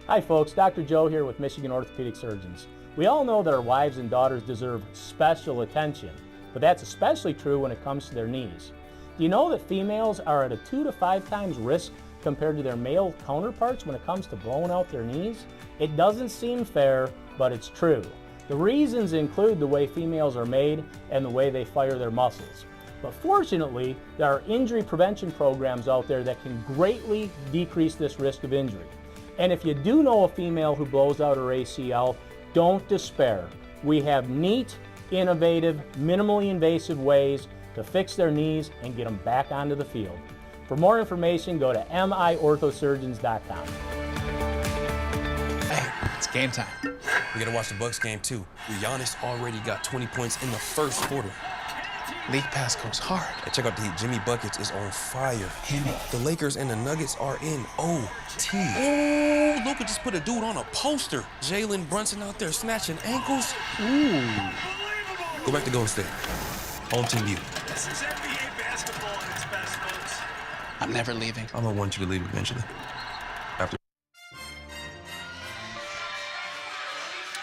Hi folks, Dr. Joe here with Michigan Orthopedic Surgeons. We all know that our wives and daughters deserve special attention, but that's especially true when it comes to their knees. Do you know that females are at a 2 to 5 times risk compared to their male counterparts when it comes to blowing out their knees? It doesn't seem fair, but it's true. The reasons include the way females are made and the way they fire their muscles. But fortunately, there are injury prevention programs out there that can greatly decrease this risk of injury. And if you do know a female who blows out her ACL, don't despair. We have neat, innovative, minimally invasive ways to fix their knees and get them back onto the field. For more information, go to miorthosurgeons.com. Hey, it's game time. We gotta watch the Bucks game too. Giannis already got 20 points in the first quarter. League pass goes hard. Hey, check out the Heat. Jimmy Buckets is on fire. The Lakers and the Nuggets are in OT. Oh, Luka just put a dude on a poster. Jalen Brunson out there snatching ankles. Ooh. Go back to Golden State. Home team view. This is NBA basketball at its best, folks. I'm never leaving. I'm gonna want you to leave eventually. After.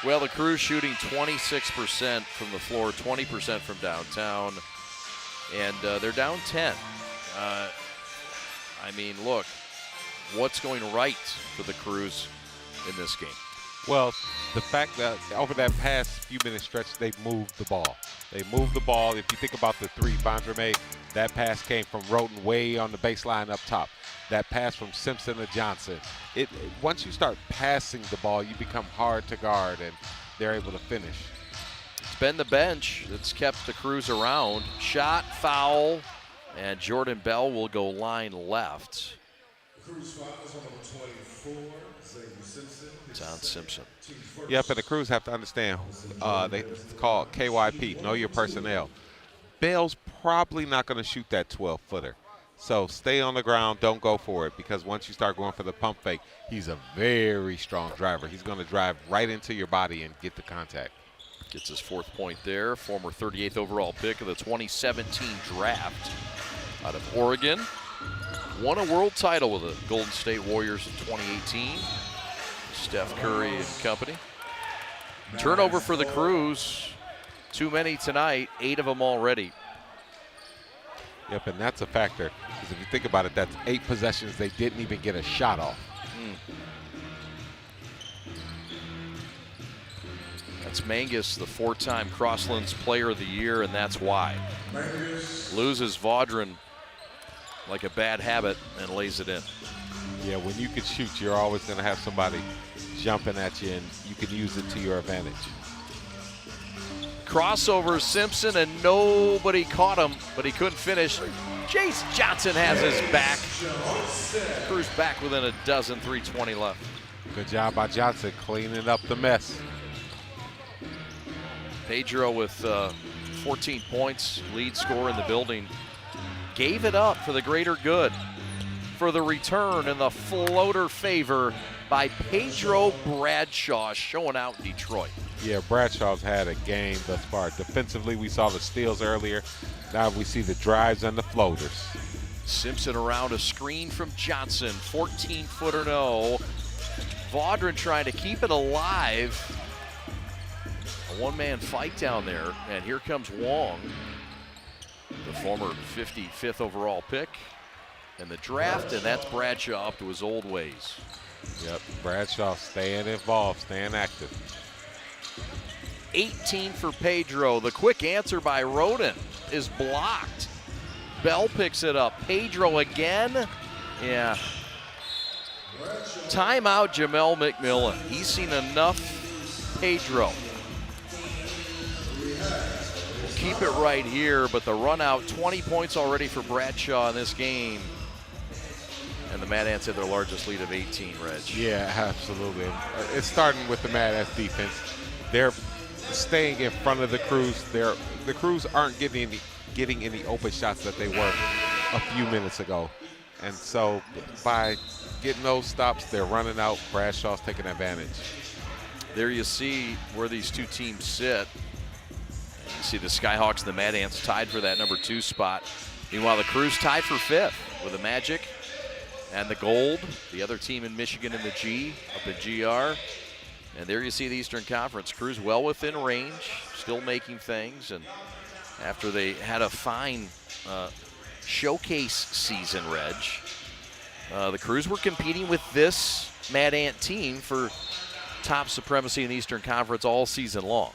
Well, the Crews shooting 26% from the floor, 20% from downtown, and they're down 10. I mean, look, what's going right for the Crews in this game? Well, the fact that over that past few minute stretch, they've moved the ball. They moved the ball. If you think about the 3 Bondra made, that pass came from Roden way on the baseline up top. That pass from Simpson to Johnson. Once you start passing the ball, you become hard to guard, and they're able to finish. It's been the bench that's kept the Crews around. Shot, foul, and Jordan Bell will go line left. Crews foul is on number 24, Xavier Simpson. John Simpson. Yep, and the Crews have to understand, it's called KYP, know your personnel. Bell's probably not going to shoot that 12-footer. So stay on the ground, don't go for it, because once you start going for the pump fake, he's a very strong driver. He's going to drive right into your body and get the contact. Gets his 4th point there. Former 38th overall pick of the 2017 draft out of Oregon. won a world title with the Golden State Warriors in 2018. Steph Curry and company. Turnover for the Crews. Too many tonight, 8 of them already. Yep, and that's a factor. Because if you think about it, that's 8 possessions they didn't even get a shot off. That's Mangus, the 4-time Crosslands Player of the Year, and that's why. Loses Vaudrin like a bad habit and lays it in. Yeah, when you can shoot, you're always going to have somebody jumping at you, and you can use it to your advantage. Crossover, Simpson, and nobody caught him, but he couldn't finish. Jace Johnson has his back. Crews back within a dozen, 3:20 left. Good job by Johnson cleaning up the mess. Pedro with 14 points, lead scorer in the building. Gave it up for the greater good. For the return and the floater favor by Pedro Bradshaw, showing out in Detroit. Yeah, Bradshaw's had a game thus far. Defensively, we saw the steals earlier. Now we see the drives and the floaters. Simpson around a screen from Johnson, 14-footer no. Vaudrin trying to keep it alive. A one-man fight down there, and here comes Wong, the former 55th overall pick in the draft, and that's Bradshaw up to his old ways. Yep, Bradshaw staying involved, staying active. 18 for Pedro. The quick answer by Roden is blocked. Bell picks it up. Pedro again. Yeah. Timeout, Jamel McMillan. He's seen enough Pedro. We'll keep it right here, but the run out, 20 points already for Bradshaw in this game. And the Mad Ants had their largest lead of 18, Reg. Yeah, absolutely. It's starting with the Mad Ants defense. They're staying in front of the Crews. The Crews aren't getting any open shots that they were a few minutes ago. And so by getting those stops, they're running out. Bradshaw's taking advantage. There you see where these two teams sit. You see the Skyhawks and the Mad Ants tied for that number 2 spot. Meanwhile, the Crews tied for 5th with the Magic and the Gold, the other team in Michigan in the G, up in GR. And there you see the Eastern Conference. Crews well within range, still making things. And after they had a fine showcase season, Reg, the Crews were competing with this Mad Ant team for top supremacy in the Eastern Conference all season long.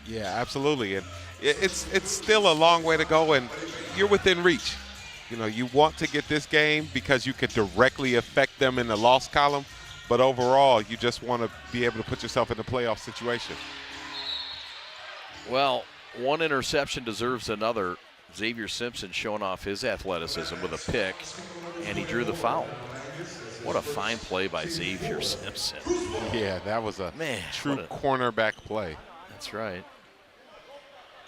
Yeah, absolutely. And it's still a long way to go, and you're within reach. You know, you want to get this game because you could directly affect them in the loss column, but overall, you just want to be able to put yourself in a playoff situation. Well, one interception deserves another. Xavier Simpson showing off his athleticism with a pick, and he drew the foul. What a fine play by Xavier Simpson. Yeah, that was a true cornerback play. That's right.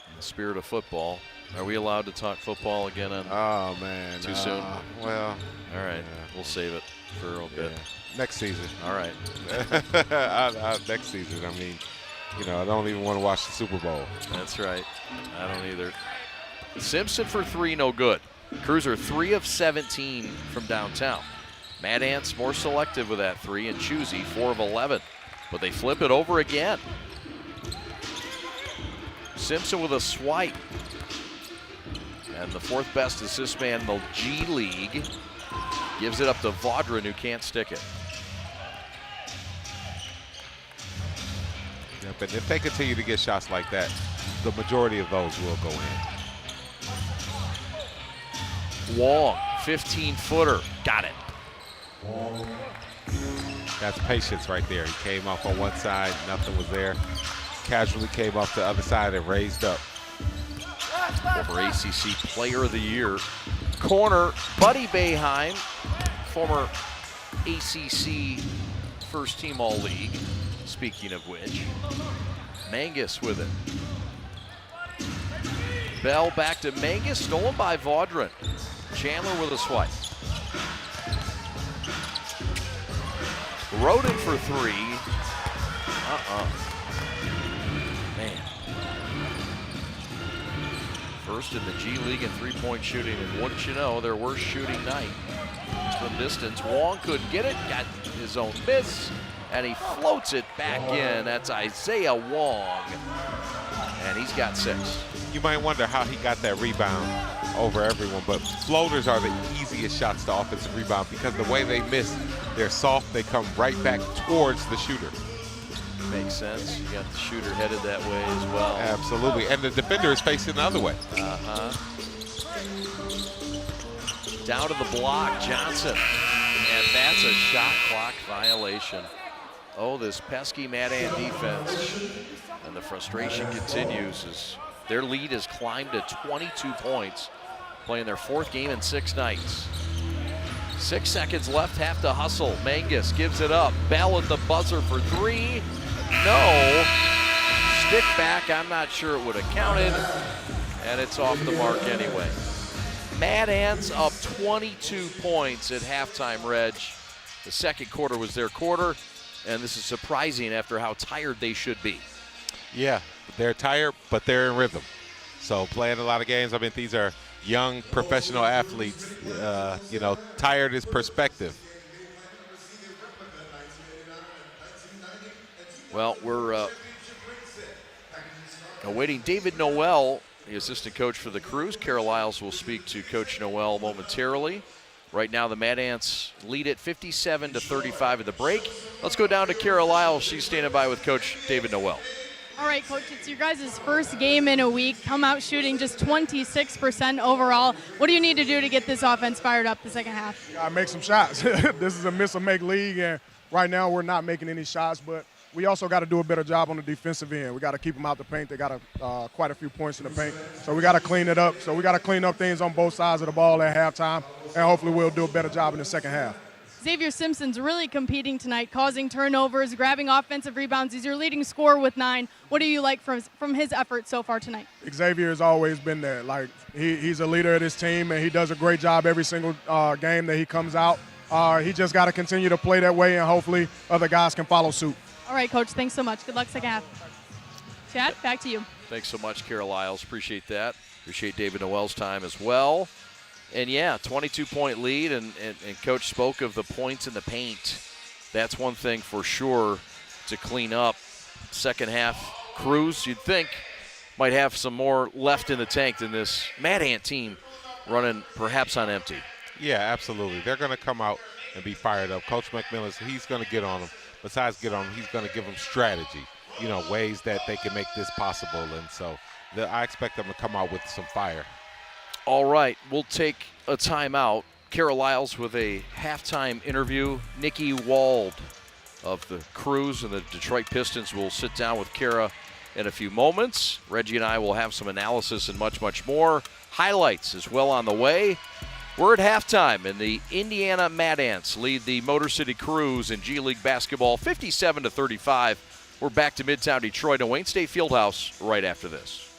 In the spirit of football. Are we allowed to talk football again? Oh, man. Too soon? Well. All right. We'll save it for a bit. Next season. All right. Next season. I mean, you know, I don't even want to watch the Super Bowl. That's right. I don't either. Simpson for 3, no good. Crews are 3 of 17 from downtown. Mad Ants more selective with that 3, and choosy 4 of 11. But they flip it over again. Simpson with a swipe. And the 4th best assist man in the G League gives it up to Vaudrin, who can't stick it. Yep, and if they continue to get shots like that, the majority of those will go in. Wong, 15-footer, got it. That's patience right there. He came off on one side, nothing was there. Casually came off the other side and raised up. Former ACC Player of the Year. Corner, Buddy Boeheim, former ACC First Team All-League, speaking of which. Mangus with it. Bell back to Mangus, stolen by Vaudrin. Chandler with a swipe. Roden for 3. Man. First in the G League in three-point shooting, and wouldn't you know, their worst shooting night from distance. Wong couldn't get it, got his own miss, and he floats it back in. That's Isaiah Wong, and he's got 6. You might wonder how he got that rebound over everyone, but floaters are the easiest shots to offensive rebound because the way they miss, they're soft, they come right back towards the shooter. Makes sense. You got the shooter headed that way as well. Absolutely, and the defender is facing the other way. Down to the block, Johnson, and that's a shot clock violation. Oh, this pesky Mad Ant defense, and the frustration continues as their lead has climbed to 22 points, playing their 4th game in 6 nights. 6 seconds left, have to hustle. Mangus gives it up. Bell at the buzzer for 3. No. Stick back, I'm not sure it would have counted, and it's off the mark anyway. Mad Ants up 22 points at halftime, Reg. The second quarter was their quarter, and this is surprising after how tired they should be. Yeah, they're tired, but they're in rhythm. So playing a lot of games, I mean, these are young professional athletes. You know, tired is perspective. Well, we're awaiting David Noel, the assistant coach for the Crews. Carol Isles will speak to Coach Noel momentarily. Right now, the Mad Ants lead it 57-35 at the break. Let's go down to Carol Isles. She's standing by with Coach David Noel. All right, Coach, it's your guys' first game in a week. Come out shooting just 26% overall. What do you need to do to get this offense fired up the second half? Make some shots. This is a miss-or-make league, and right now we're not making any shots, but we also got to do a better job on the defensive end. We got to keep them out the paint. They got quite a few points in the paint, so we got to clean it up. So we got to clean up things on both sides of the ball at halftime, and hopefully we'll do a better job in the second half. Xavier Simpson's really competing tonight, causing turnovers, grabbing offensive rebounds. He's your leading scorer with 9. What do you like from his effort so far tonight? Xavier has always been there. Like he's a leader of this team, and he does a great job every single game that he comes out. He just got to continue to play that way, and hopefully other guys can follow suit. All right, Coach, thanks so much. Good luck second half. Chad, back to you. Thanks so much, Carol Isles. Appreciate that. Appreciate David Noel's time as well. And, yeah, 22-point lead, and Coach spoke of the points in the paint. That's one thing for sure to clean up. Second half, Crews, you'd think, might have some more left in the tank than this Mad Ant team running perhaps on empty. Yeah, absolutely. They're going to come out and be fired up. Coach McMillan, he's going to get on them. Besides get on them, he's going to give them strategy, you know, ways that they can make this possible. And so I expect them to come out with some fire. All right, we'll take a timeout. Carol Isles with a halftime interview. Nikki Wald of the Crews and the Detroit Pistons will sit down with Kara in a few moments. Reggie and I will have some analysis and much, much more. Highlights as well on the way. We're at halftime, and the Indiana Mad Ants lead the Motor City Crews in G League basketball 57-35. We're back to Midtown Detroit and Wayne State Fieldhouse right after this.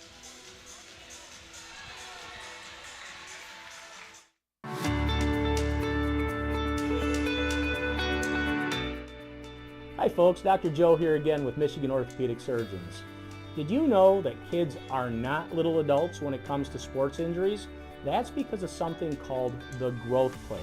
Hi folks, Dr. Joe here again with Michigan Orthopedic Surgeons. Did you know that kids are not little adults when it comes to sports injuries? That's because of something called the growth plate.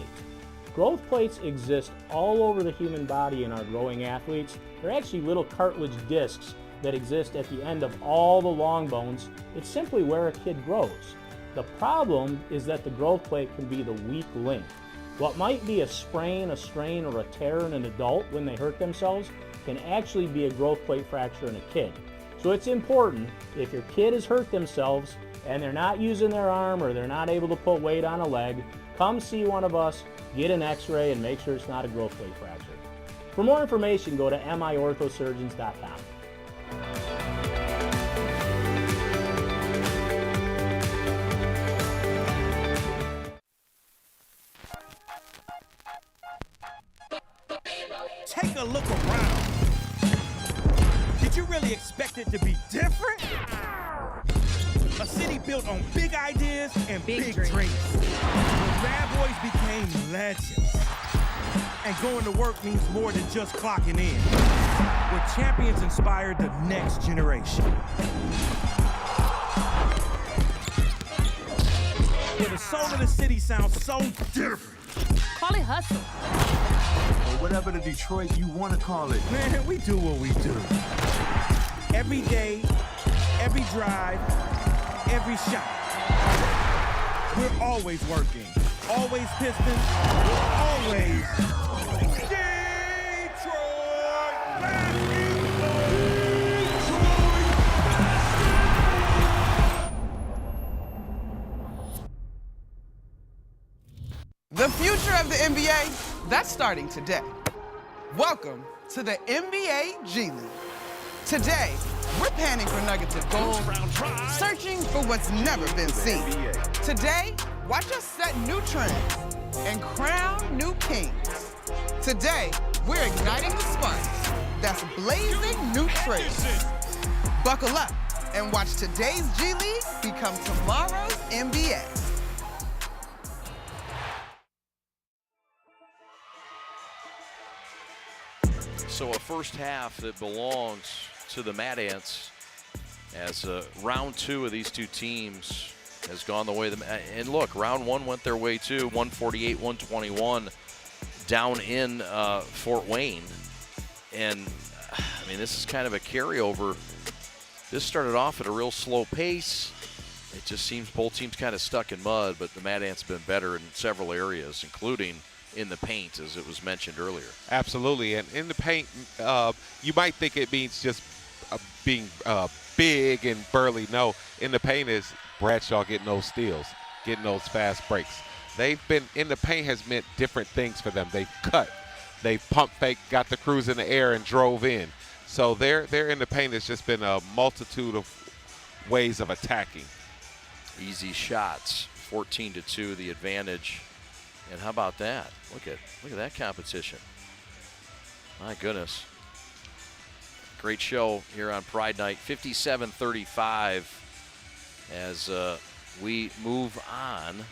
Growth plates exist all over the human body in our growing athletes. They're actually little cartilage discs that exist at the end of all the long bones. It's simply where a kid grows. The problem is that the growth plate can be the weak link. What might be a sprain, a strain, or a tear in an adult when they hurt themselves can actually be a growth plate fracture in a kid. So it's important, if your kid has hurt themselves and they're not using their arm or they're not able to put weight on a leg, come see one of us, get an x-ray, and make sure it's not a growth plate fracture. For more information, go to miorthosurgeons.com. Take a look around. Did you really expect it to be different? A city built on big ideas and big dreams. Where bad boys became legends. And going to work means more than just clocking in. Where champions inspired the next generation. where the soul of the city sounds so different. Call it hustle. Or whatever the Detroit you want to call it. Man, we do what we do. Every day, every drive, every shot. We're always working, always Pistons, always Detroit The future of the NBA, that's starting today. Welcome to the NBA G League. Today, we're panning for nuggets of gold, searching for what's never been seen. Today, watch us set new trends and crown new kings. Today, we're igniting the sparks that's blazing new trails. Buckle up and watch today's G League become tomorrow's NBA. So a first half that belongs to the Mad Ants, as round two of these two teams has gone the way of the, and look, round one went their way too, 148-121 down in Fort Wayne. And I mean, this is kind of a carryover. This started off at a real slow pace. It just seems both teams kind of stuck in mud, but the Mad Ants have been better in several areas, including in the paint, as it was mentioned earlier. Absolutely, and in the paint, you might think it means just being big and burly. No, in the paint is Bradshaw getting those steals, getting those fast breaks. They've been in the paint has meant different things for them. They've cut, they've pump fake, got the crews in the air and drove in. So they're in the paint has just been a multitude of ways of attacking. Easy shots, 14-2 the advantage. And how about that? Look at that competition. My goodness. Great show here on Pride Night. 57-35 as we move on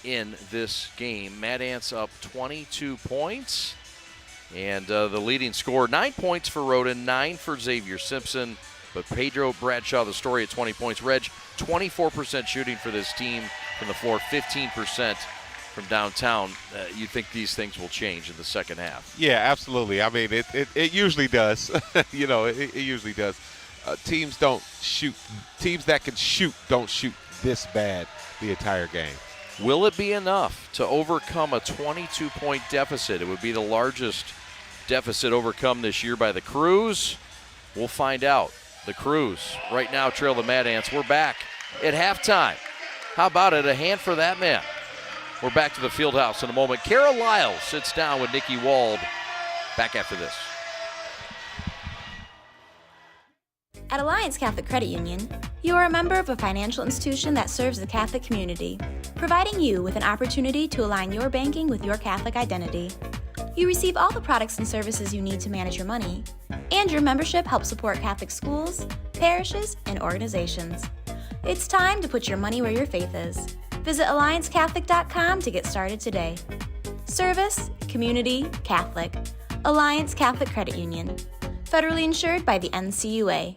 in this game. Mad Ants up 22 points. And the leading scorer, 9 points for Roden, 9 for Xavier Simpson. But Pedro Bradshaw, the story at 20 points. Reg, 24% shooting for this team from the floor, 15% from downtown. You think these things will change in the second half? Yeah, absolutely. I mean, it usually does. You know, it usually does. Teams don't shoot. Teams that can shoot don't shoot this bad the entire game. Will it be enough to overcome a 22-point deficit? It would be the largest deficit overcome this year by the Crews. We'll find out. The Crews right now trail the Mad Ants. We're back at halftime. How about it? A hand for that man. We're back to the field house in a moment. Kara Lyles sits down with Nikki Wald. Back after this. At Alliance Catholic Credit Union, you are a member of a financial institution that serves the Catholic community, providing you with an opportunity to align your banking with your Catholic identity. You receive all the products and services you need to manage your money, and your membership helps support Catholic schools, parishes, and organizations. It's time to put your money where your faith is. Visit AllianceCatholic.com to get started today. Service, community, Catholic. Alliance Catholic Credit Union. Federally insured by the NCUA.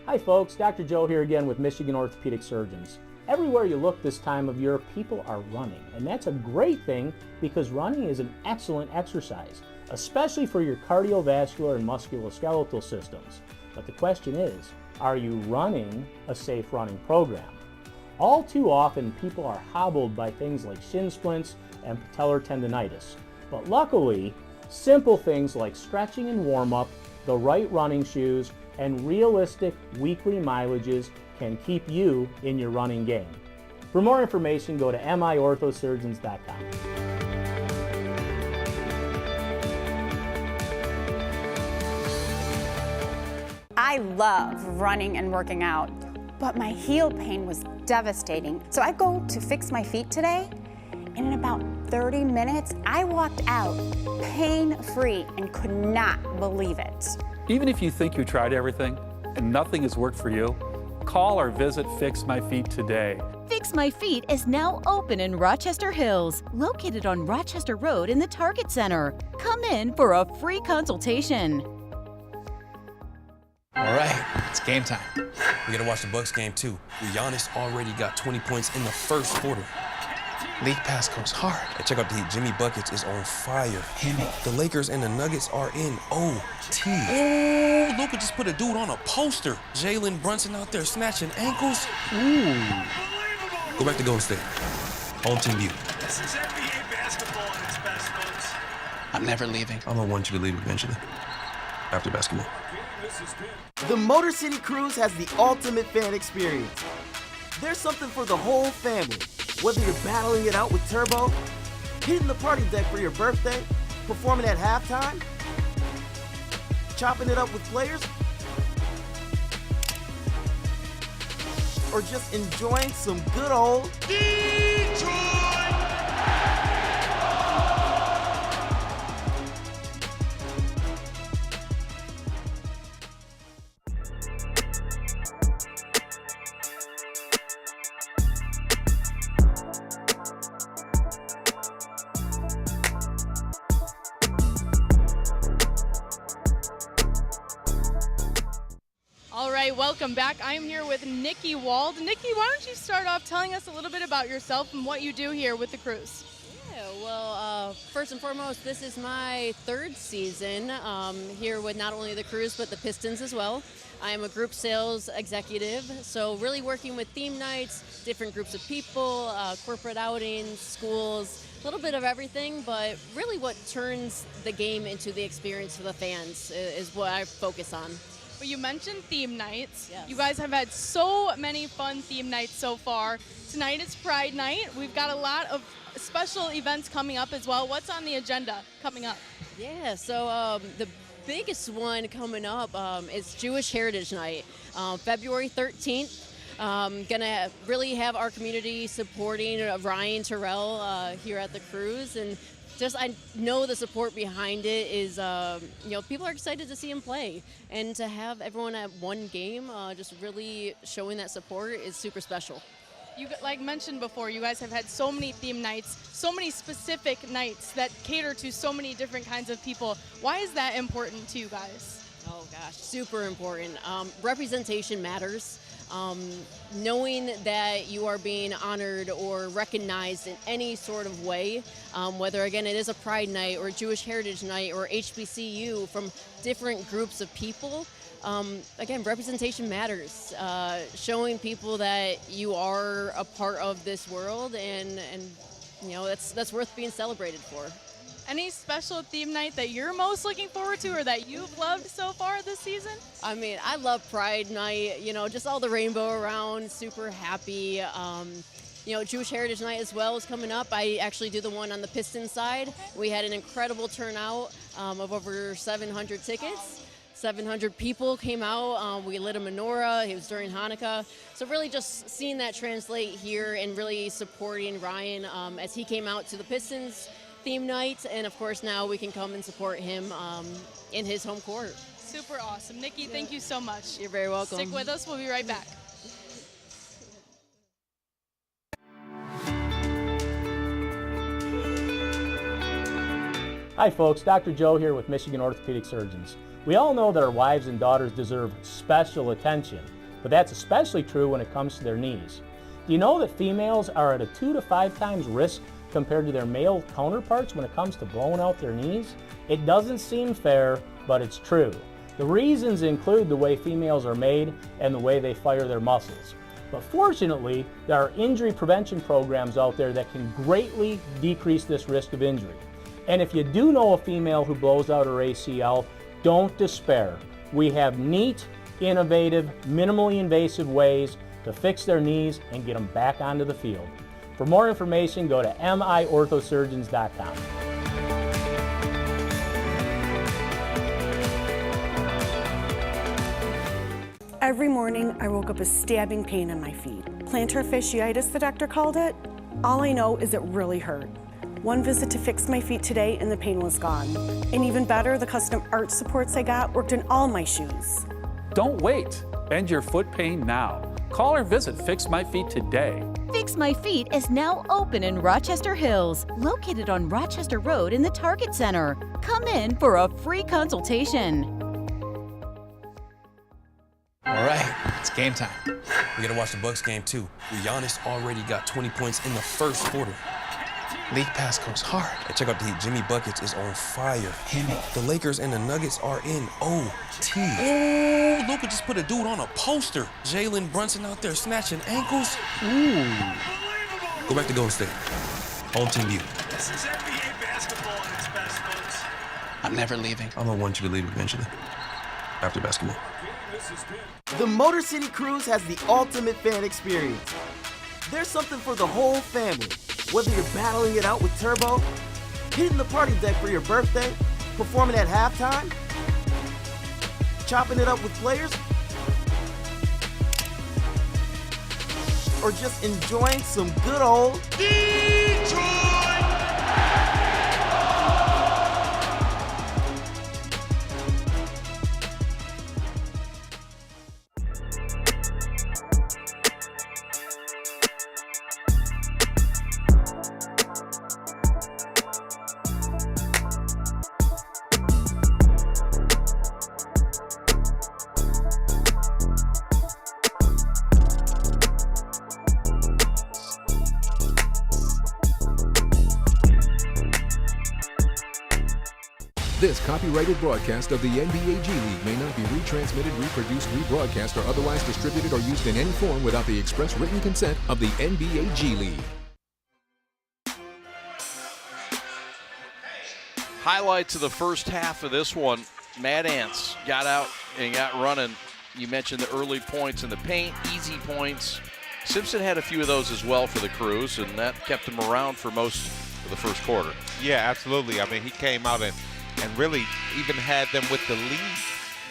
Hi folks, Dr. Joe here again with Michigan Orthopedic Surgeons. Everywhere you look this time of year, people are running, and that's a great thing because running is an excellent exercise, especially for your cardiovascular and musculoskeletal systems. But the question is, are you running a safe running program? All too often, people are hobbled by things like shin splints and patellar tendonitis. But luckily, simple things like stretching and warm-up, the right running shoes, and realistic weekly mileages can keep you in your running game. For more information, go to miorthosurgeons.com. I love running and working out, but my heel pain was devastating. So I go to fix my feet today, and in about 30 minutes, I walked out pain-free and could not believe it. Even if you think you tried everything and nothing has worked for you, call or visit Fix My Feet today. Fix My Feet is now open in Rochester Hills, located on Rochester Road in the Target Center. Come in for a free consultation. All right, it's game time. We gotta watch the Bucks game too. Giannis already got 20 points in the first quarter. League pass goes hard. Hey, check out the Heat. Jimmy Buckets is on fire. The Lakers and the Nuggets are in OT. Oh, Luka just put a dude on a poster. Jalen Brunson out there snatching ankles. Ooh. Go back to Golden State. Home team view. This is NBA basketball at its best, folks. I'm never leaving. I'm gonna want you to leave eventually. After basketball. The Motor City Cruise has the ultimate fan experience. There's something for the whole family. Whether you're battling it out with Turbo, hitting the party deck for your birthday, performing at halftime, chopping it up with players, or just enjoying some good old Detroit! Welcome back. I am here with Nikki Wald. Nikki, why don't you start off telling us a little bit about yourself and what you do here with the Cruise? Yeah, well, first and foremost, this is my third season here with not only the Cruise but the Pistons as well. I am a group sales executive, so really working with theme nights, different groups of people, corporate outings, schools, a little bit of everything, but really what turns the game into the experience for the fans is what I focus on. Well, you mentioned theme nights. Yes. You guys have had so many fun theme nights so far. Tonight is Pride Night. We've got a lot of special events coming up as well. What's on the agenda coming up? Yeah, so the biggest one coming up is Jewish Heritage Night, February 13th. Gonna really have our community supporting Ryan Terrell here at the Cruise, and just I know the support behind it is, people are excited to see him play, and to have everyone at one game, just really showing that support is super special. You like mentioned before, you guys have had so many theme nights, so many specific nights that cater to so many different kinds of people. Why is that important to you guys? Oh gosh, super important. Representation matters. Knowing that you are being honored or recognized in any sort of way, whether again it is a Pride Night or Jewish Heritage Night or HBCU, from different groups of people, again, representation matters. Showing people that you are a part of this world, and that's worth being celebrated for. Any special theme night that you're most looking forward to or that you've loved so far this season? I mean, I love Pride Night, just all the rainbow around, super happy. Jewish Heritage Night as well is coming up. I actually do the one on the Pistons side. We had an incredible turnout of over 700 tickets. 700 people came out. We lit a menorah. It was during Hanukkah. So really just seeing that translate here and really supporting Ryan as he came out to the Pistons theme night, and of course now we can come and support him in his home court. Super awesome. Nikki, thank you so much. You're very welcome. Stick with us. We'll be right back. Hi folks, Dr. Joe here with Michigan Orthopedic Surgeons. We all know that our wives and daughters deserve special attention, but that's especially true when it comes to their knees. Do you know that females are at a 2 to 5 times risk compared to their male counterparts when it comes to blowing out their knees? It doesn't seem fair, but it's true. The reasons include the way females are made and the way they fire their muscles. But fortunately, there are injury prevention programs out there that can greatly decrease this risk of injury. And if you do know a female who blows out her ACL, don't despair. We have neat, innovative, minimally invasive ways to fix their knees and get them back onto the field. For more information, go to miorthosurgeons.com. Every morning, I woke up with stabbing pain in my feet. Plantar fasciitis, the doctor called it. All I know is it really hurt. One visit to Fix My Feet today and the pain was gone. And even better, the custom arch supports I got worked in all my shoes. Don't wait. End your foot pain now. Call or visit Fix My Feet today. Fix My Feet is now open in Rochester Hills, located on Rochester Road in the Target Center. Come in for a free consultation. All right, it's game time. We gotta watch the Bucks game too. Giannis already got 20 points in the first quarter. League pass goes hard. Hey, check out the Heat. Jimmy Buckets is on fire. The Lakers and the Nuggets are in OT. Oh, Luka just put a dude on a poster. Jalen Brunson out there snatching ankles. Ooh. Go back to Golden State. Home team view. This is NBA basketball at its best, folks. I'm never leaving. I'm gonna want you to leave eventually. After basketball. The Motor City Cruise has the ultimate fan experience. There's something for the whole family. Whether you're battling it out with Turbo, hitting the party deck for your birthday, performing at halftime, chopping it up with players, or just enjoying some good old Detroit! This copyrighted broadcast of the NBA G League may not be retransmitted, reproduced, rebroadcast, or otherwise distributed or used in any form without the express written consent of the NBA G League. Highlights of the first half of this one. Mad Ants got out and got running. You mentioned the early points in the paint, easy points. Simpson had a few of those as well for the Crews, and that kept him around for most of the first quarter. Yeah, absolutely. I mean, he came out and really even had them with the lead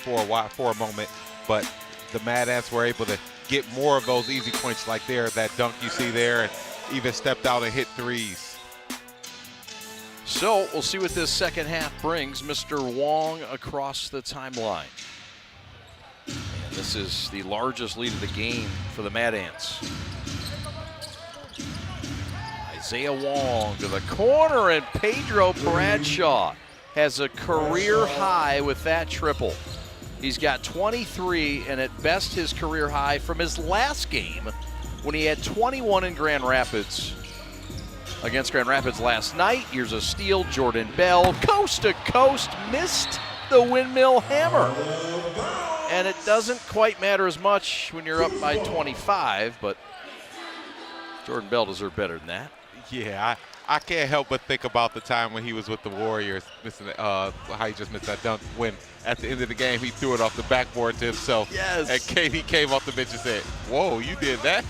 for a moment, but the Mad Ants were able to get more of those easy points like that dunk you see there, and even stepped out and hit threes. So we'll see what this second half brings. Mr. Wong across the timeline. And this is the largest lead of the game for the Mad Ants. Isaiah Wong to the corner, and Pedro Bradshaw has a career high with that triple. He's got 23, and at best his career high from his last game when he had 21 in Grand Rapids. Against Grand Rapids last night. Here's a steal. Jordan Bell, coast to coast, missed the windmill hammer. And it doesn't quite matter as much when you're up by 25, but Jordan Bell deserved better than that. Yeah, I can't help but think about the time when he was with the Warriors, missing how he just missed that dunk when at the end of the game he threw it off the backboard to himself. Yes. And KD came off the bench and said, "Whoa, you did that?"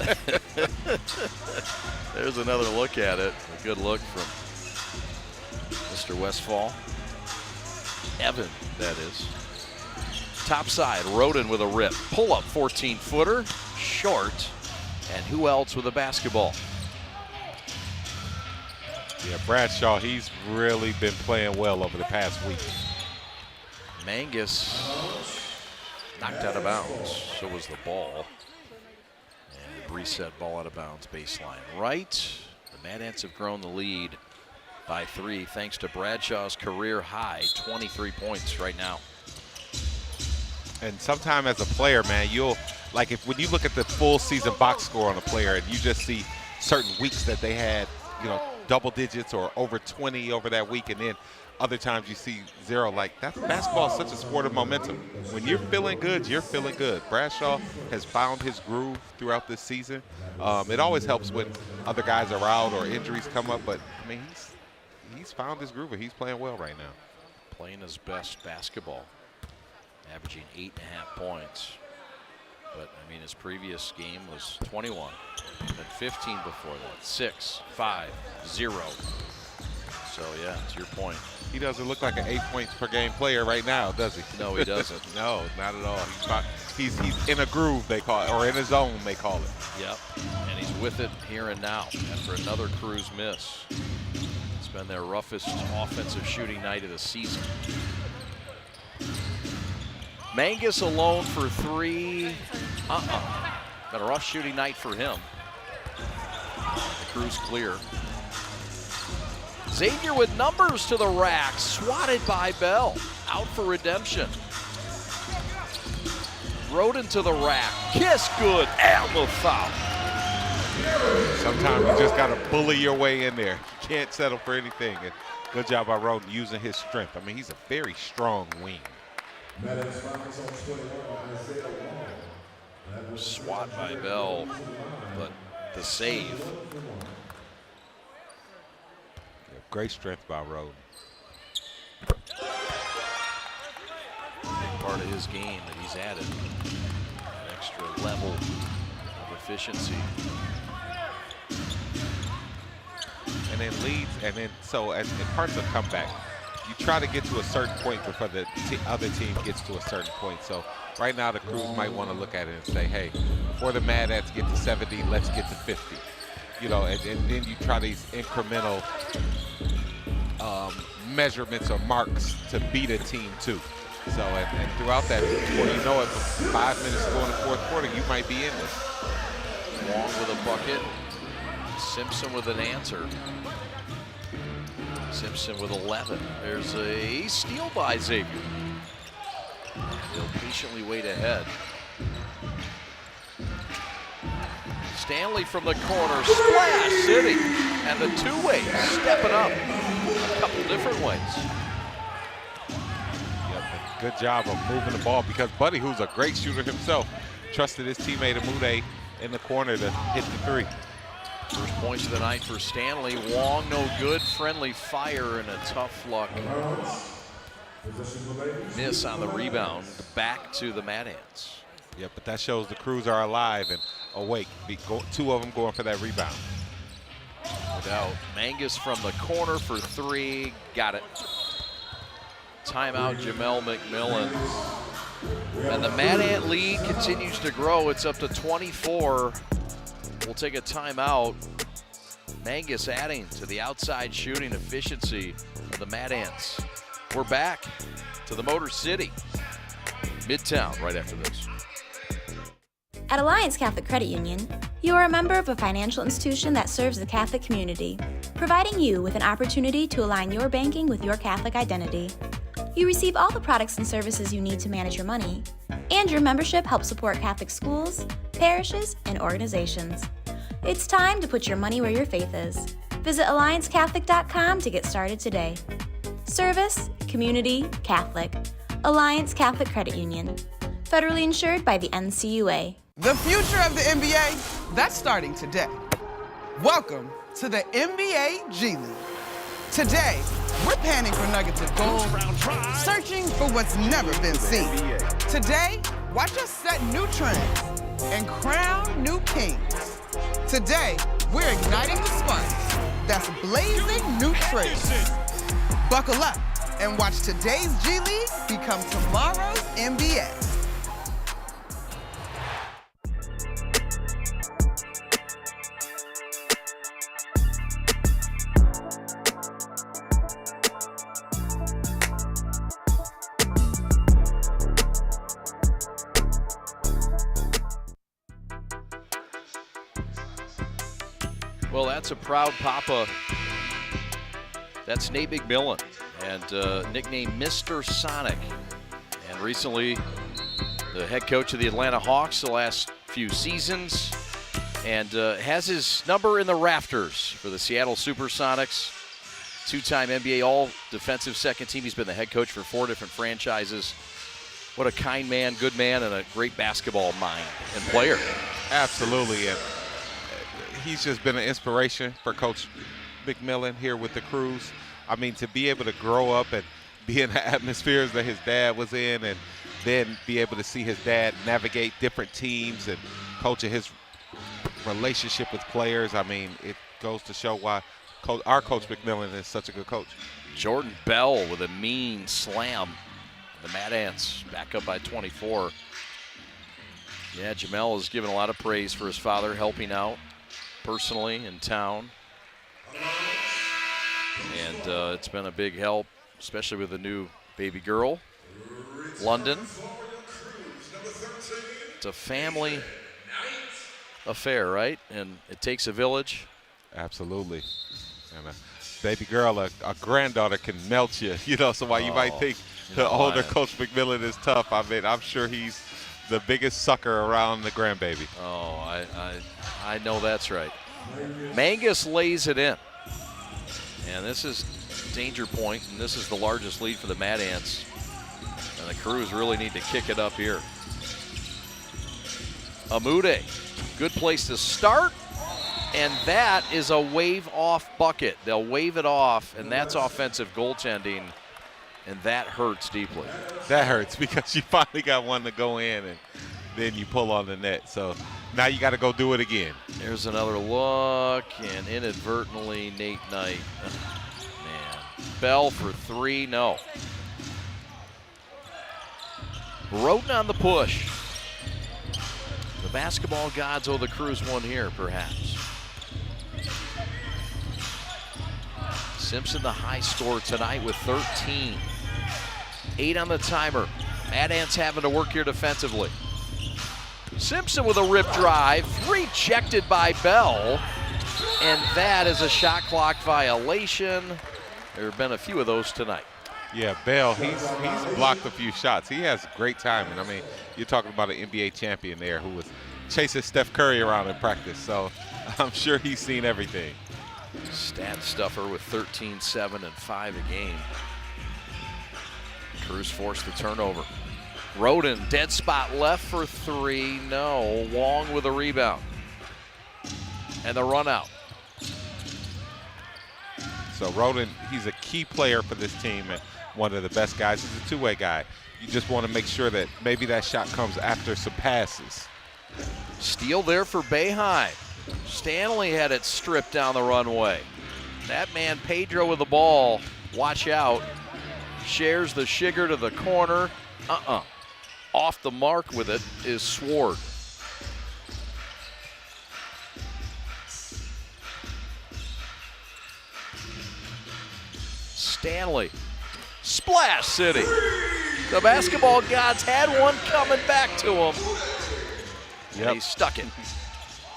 There's another look at it. A good look from Mr. Westfall. Evan, that is. Top side, Roden with a rip. Pull up 14-footer, short. And who else with a basketball? Yeah, Bradshaw, he's really been playing well over the past week. Mangus knocked out of bounds. So was the ball. And reset ball out of bounds, baseline right. The Mad Ants have grown the lead by 3 thanks to Bradshaw's career high 23 points right now. And sometime as a player, man, when you look at the full season box score on a player and you just see certain weeks that they had, double digits or over 20 over that week, and then other times you see 0. Like, basketball is such a sport of momentum. When you're feeling good, you're feeling good. Bradshaw has found his groove throughout this season. It always helps when other guys are out or injuries come up, but I mean, he's found his groove and he's playing well right now. Playing his best basketball, averaging 8.5 points. But I mean, his previous game was 21, and 15 before that. 6, 5, 0. So yeah, to your point. He doesn't look like an 8 points per game player right now, does he? No, he doesn't. No, not at all. He's in a groove, they call it, or in a zone, they call it. Yep, and he's with it here and now after another Crews miss. It's been their roughest offensive shooting night of the season. Mangus alone for 3. Been a rough shooting night for him. The Crews clear. Xavier with numbers to the rack, swatted by Bell. Out for redemption. Roden to the rack. Kiss good. And the foul. Sometimes you just got to bully your way in there. You can't settle for anything. And good job by Roden using his strength. I mean, he's a very strong wing. Swat by Bell, but the save. Yeah, great strength by Roden. Big part of his game that he's added. An extra level of efficiency. And then leads, and then so as in parts of comeback, you try to get to a certain point before the other team gets to a certain point. So right now the Crews might want to look at it and say, hey, before the Mad Ants get to 70, let's get to 50. You know, and then you try these incremental measurements or marks to beat a team too. So, and throughout that, before you know it, 5 minutes to go in the fourth quarter, you might be in this. Long with a bucket. Simpson with an answer. Simpson with 11. There's a steal by Xavier. He'll patiently wait ahead. Stanley from the corner, Splash City, and the two-way stepping up a couple different ways. Yep, good job of moving the ball because Buddy, who's a great shooter himself, trusted his teammate Amude in the corner to hit the three. First points of the night for Stanley. Wong no good. Friendly fire and a tough luck miss on the rebound. Back to the Mad Ants. Yeah, but that shows the Crews are alive and awake. Two of them going for that rebound. No doubt. Mangus from the corner for three. Got it. Timeout, Jamel McMillan. And the Mad Ant lead continues to grow. It's up to 24. We'll take a timeout. Mangus adding to the outside shooting efficiency of the Mad Ants. We're back to the Motor City. Midtown right after this. At Alliance Catholic Credit Union, you are a member of a financial institution that serves the Catholic community, providing you with an opportunity to align your banking with your Catholic identity. You receive all the products and services you need to manage your money, and your membership helps support Catholic schools, parishes, and organizations. It's time to put your money where your faith is. Visit AllianceCatholic.com to get started today. Service, community, Catholic. Alliance Catholic Credit Union. Federally insured by the NCUA. The future of the NBA, that's starting today. Welcome to the NBA G League. Today, we're panning for nuggets of gold, searching for what's never been seen. Today, watch us set new trends and crown new kings. Today, we're igniting the sparks that's blazing new trails. Buckle up and watch today's G League become tomorrow's NBA. Well, that's a proud papa. That's Nate McMillan, and nicknamed Mr. Sonic. And recently, the head coach of the Atlanta Hawks the last few seasons, and has his number in the rafters for the Seattle Supersonics. Two-time NBA All-Defensive Second Team. He's been the head coach for 4 different franchises. What a kind man, good man, and a great basketball mind and player. Absolutely, and he's just been an inspiration for Coach McMillan here with the Crews. I mean, to be able to grow up and be in the atmospheres that his dad was in, and then be able to see his dad navigate different teams and coaching his relationship with players. I mean, it goes to show why our Coach McMillan is such a good coach. Jordan Bell with a mean slam. The Mad Ants back up by 24. Yeah, Jamel has given a lot of praise for his father helping out personally in town. And it's been a big help, especially with a new baby girl, London. It's a family affair, right? And it takes a village. Absolutely. And a baby girl, a granddaughter can melt you, you know, so while you might think the older Coach McMillan is tough, I mean, I'm sure he's the biggest sucker around the grandbaby. Oh, I know that's right. Mangus lays it in. And this is danger point, and this is the largest lead for the Mad Ants. And the Crews really need to kick it up here. Amude, good place to start. And that is a wave-off bucket. They'll wave it off, and that's offensive goaltending, and that hurts deeply. That hurts because you finally got one to go in, and then you pull on the net. So now you got to go do it again. There's another look, and inadvertently, Nate Knight. Man, Bell for 3, no. Roden on the push. The basketball gods owe the Crews one here, perhaps. Simpson the high score tonight with 13. 8 on the timer. Mad Ants having to work here defensively. Simpson with a rip drive, rejected by Bell. And that is a shot clock violation. There have been a few of those tonight. Yeah, Bell, he's blocked a few shots. He has great timing. I mean, you're talking about an NBA champion there who was chasing Steph Curry around in practice. So I'm sure he's seen everything. Stat stuffer with 13, 7, and 5 a game. Crews forced the turnover. Roden, dead spot left for 3, no. Wong with a rebound. And the run out. So Roden, he's a key player for this team and one of the best guys. He's a two-way guy. You just want to make sure that maybe that shot comes after some passes. Steal there for Boeheim. Stanley had it stripped down the runway. That man, Pedro, with the ball. Watch out. Shares the Shigger to the corner. Off the mark with it is Sword. Stanley. Splash City. The basketball gods had one coming back to him. Yep. And he stuck it.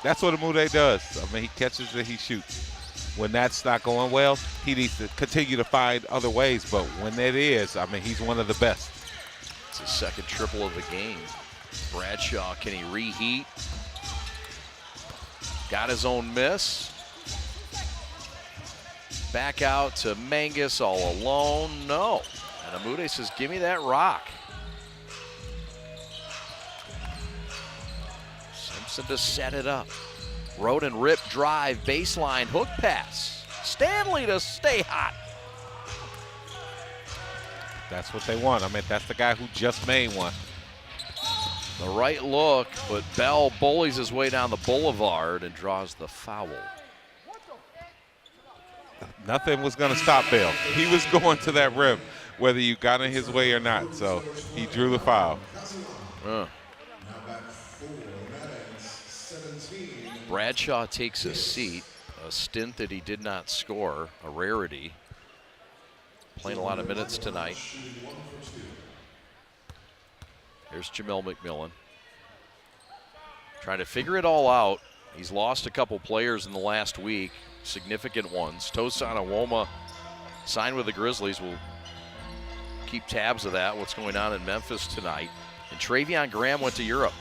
That's what Amude does. I mean, he catches it, he shoots. When that's not going well, he needs to continue to find other ways. But when it is, I mean, he's one of the best. It's his second triple of the game. Bradshaw, can he reheat? Got his own miss. Back out to Mangus all alone. No. And Amude says, give me that rock. Simpson to set it up. Roden rip drive, baseline, hook pass. Stanley to stay hot. That's what they want. I mean, that's the guy who just made one. The right look, but Bell bullies his way down the boulevard and draws the foul. Nothing was going to stop Bell. He was going to that rim, whether you got in his way or not. So he drew the foul. Bradshaw takes a seat, a stint that he did not score, a rarity. Playing a lot of minutes tonight. Here's Jamil McMillan. Trying to figure it all out. He's lost a couple players in the last week, significant ones. Tosan Awoma signed with the Grizzlies. We'll keep tabs of that, what's going on in Memphis tonight. And Travion Graham went to Europe.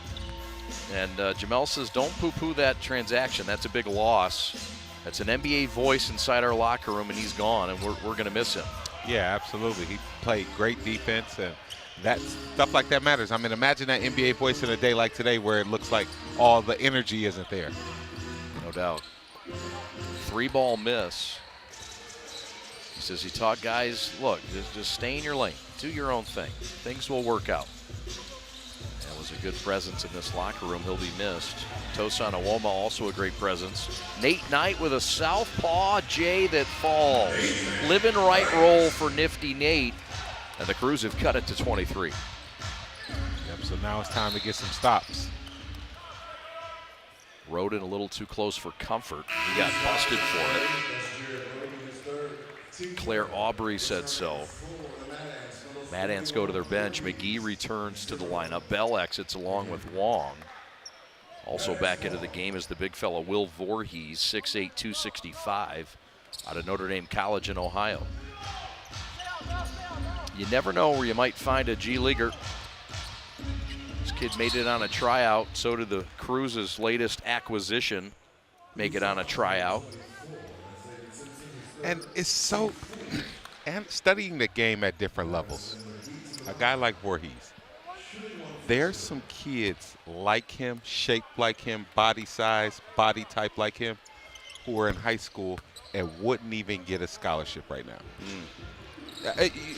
And Jamel says, don't poo-poo that transaction. That's a big loss. That's an NBA voice inside our locker room, and he's gone, and we're going to miss him. Yeah, absolutely. He played great defense, and that stuff like that matters. I mean, imagine that NBA voice in a day like today where it looks like all the energy isn't there. No doubt. 3-ball miss. He says he taught guys, look, just stay in your lane. Do your own thing. Things will work out. That was a good presence in this locker room. He'll be missed. Tosan Awoma also a great presence. Nate Knight with a southpaw J that falls. Living right roll for nifty Nate. And the Crews have cut it to 23. Yep, so now it's time to get some stops. Roden a little too close for comfort. He got busted for it. Claire Aubrey said so. Mad Ants go to their bench. McGee returns to the lineup. Bell exits along with Wong. Also back into the game is the big fella Will Voorhees, 6'8", 265, out of Notre Dame College in Ohio. You never know where you might find a G-Leaguer. He's kid made it on a tryout. So did the Cruz's latest acquisition make it on a tryout. And it's so, and studying the game at different levels. A guy like Voorhees, there's some kids like him, shaped like him, body size, body type like him, who are in high school and wouldn't even get a scholarship right now.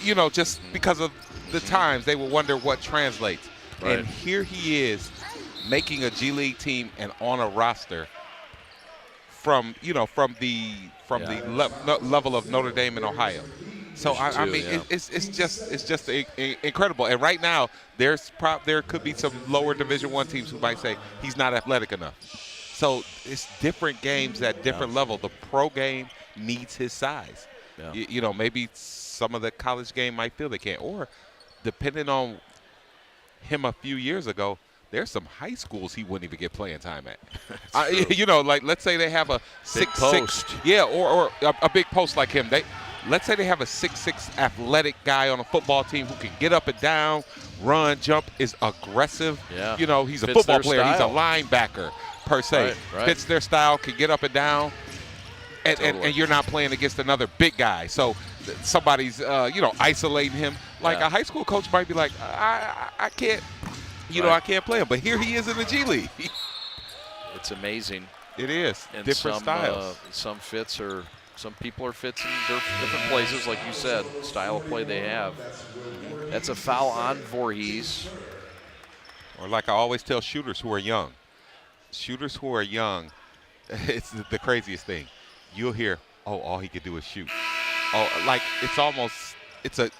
You know, just because of the times, they will wonder what translates. Right. And here he is making a G League team and on a roster from the level of Notre Dame and Ohio. So I mean, it's just incredible. And right now, there could be some lower Division I teams who might say he's not athletic enough. So it's different games at different level. The pro game needs his size. Yeah. You know, maybe some of the college game might feel they can't. Or depending on him a few years ago, there's some high schools he wouldn't even get playing time at. You know, like let's say they have a big post. Or a big post like him. Let's say they have a 6'6" athletic guy on a football team who can get up and down, run, jump, is aggressive. Yeah. You know, he's a Fits football their player. style. He's a linebacker per se. Right. Fits their style, can get up and down. And, Totally. and you're not playing against another big guy. So somebody's, isolating him. Like a high school coach might be like, I can't, I can't play him. But here he is in the G League. It's amazing. It is. And Different styles. Some fits are, some people are fits in different places, like you said, style of play they have. That's a foul on Voorhees. Or like I always tell shooters who are young, it's the craziest thing. You'll hear, all he could do is shoot. Like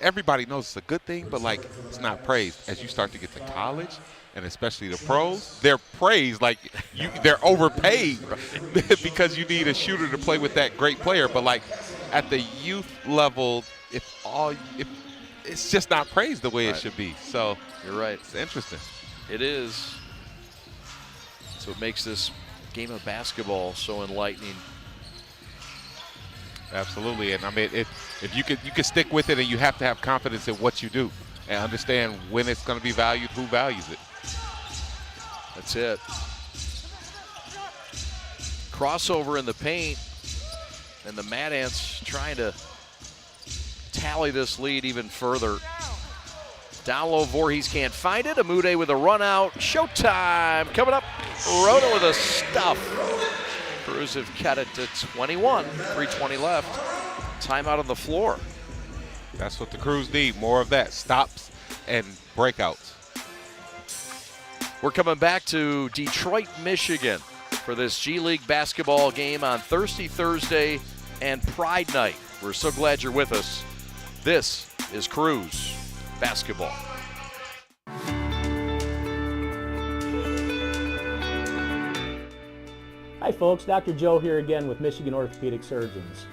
everybody knows it's a good thing, but like it's not praised. As you start to get to college, and especially the pros, they're praised like they're overpaid because you need a shooter to play with that great player. But like at the youth level, it's just not praised the way it should be. So you're right. It's interesting. It is. So it makes this game of basketball so enlightening. Absolutely, and I mean, if you could stick with it, and you have to have confidence in what you do and understand when it's going to be valued, who values it. That's it. Crossover in the paint, and the Mad Ants trying to tally this lead even further. Down low, Voorhees can't find it. Amude with a run out. Showtime coming up. Rhoda with a stuff. Cruz have cut it to 21. 3:20 left. Timeout on the floor. That's what the Crews need. More of that. Stops and breakouts. We're coming back to Detroit, Michigan for this G League basketball game on Thursday and Pride Night. We're so glad you're with us. This is Crews basketball. Hi folks, Dr. Joe here again with Michigan Orthopedic Surgeons.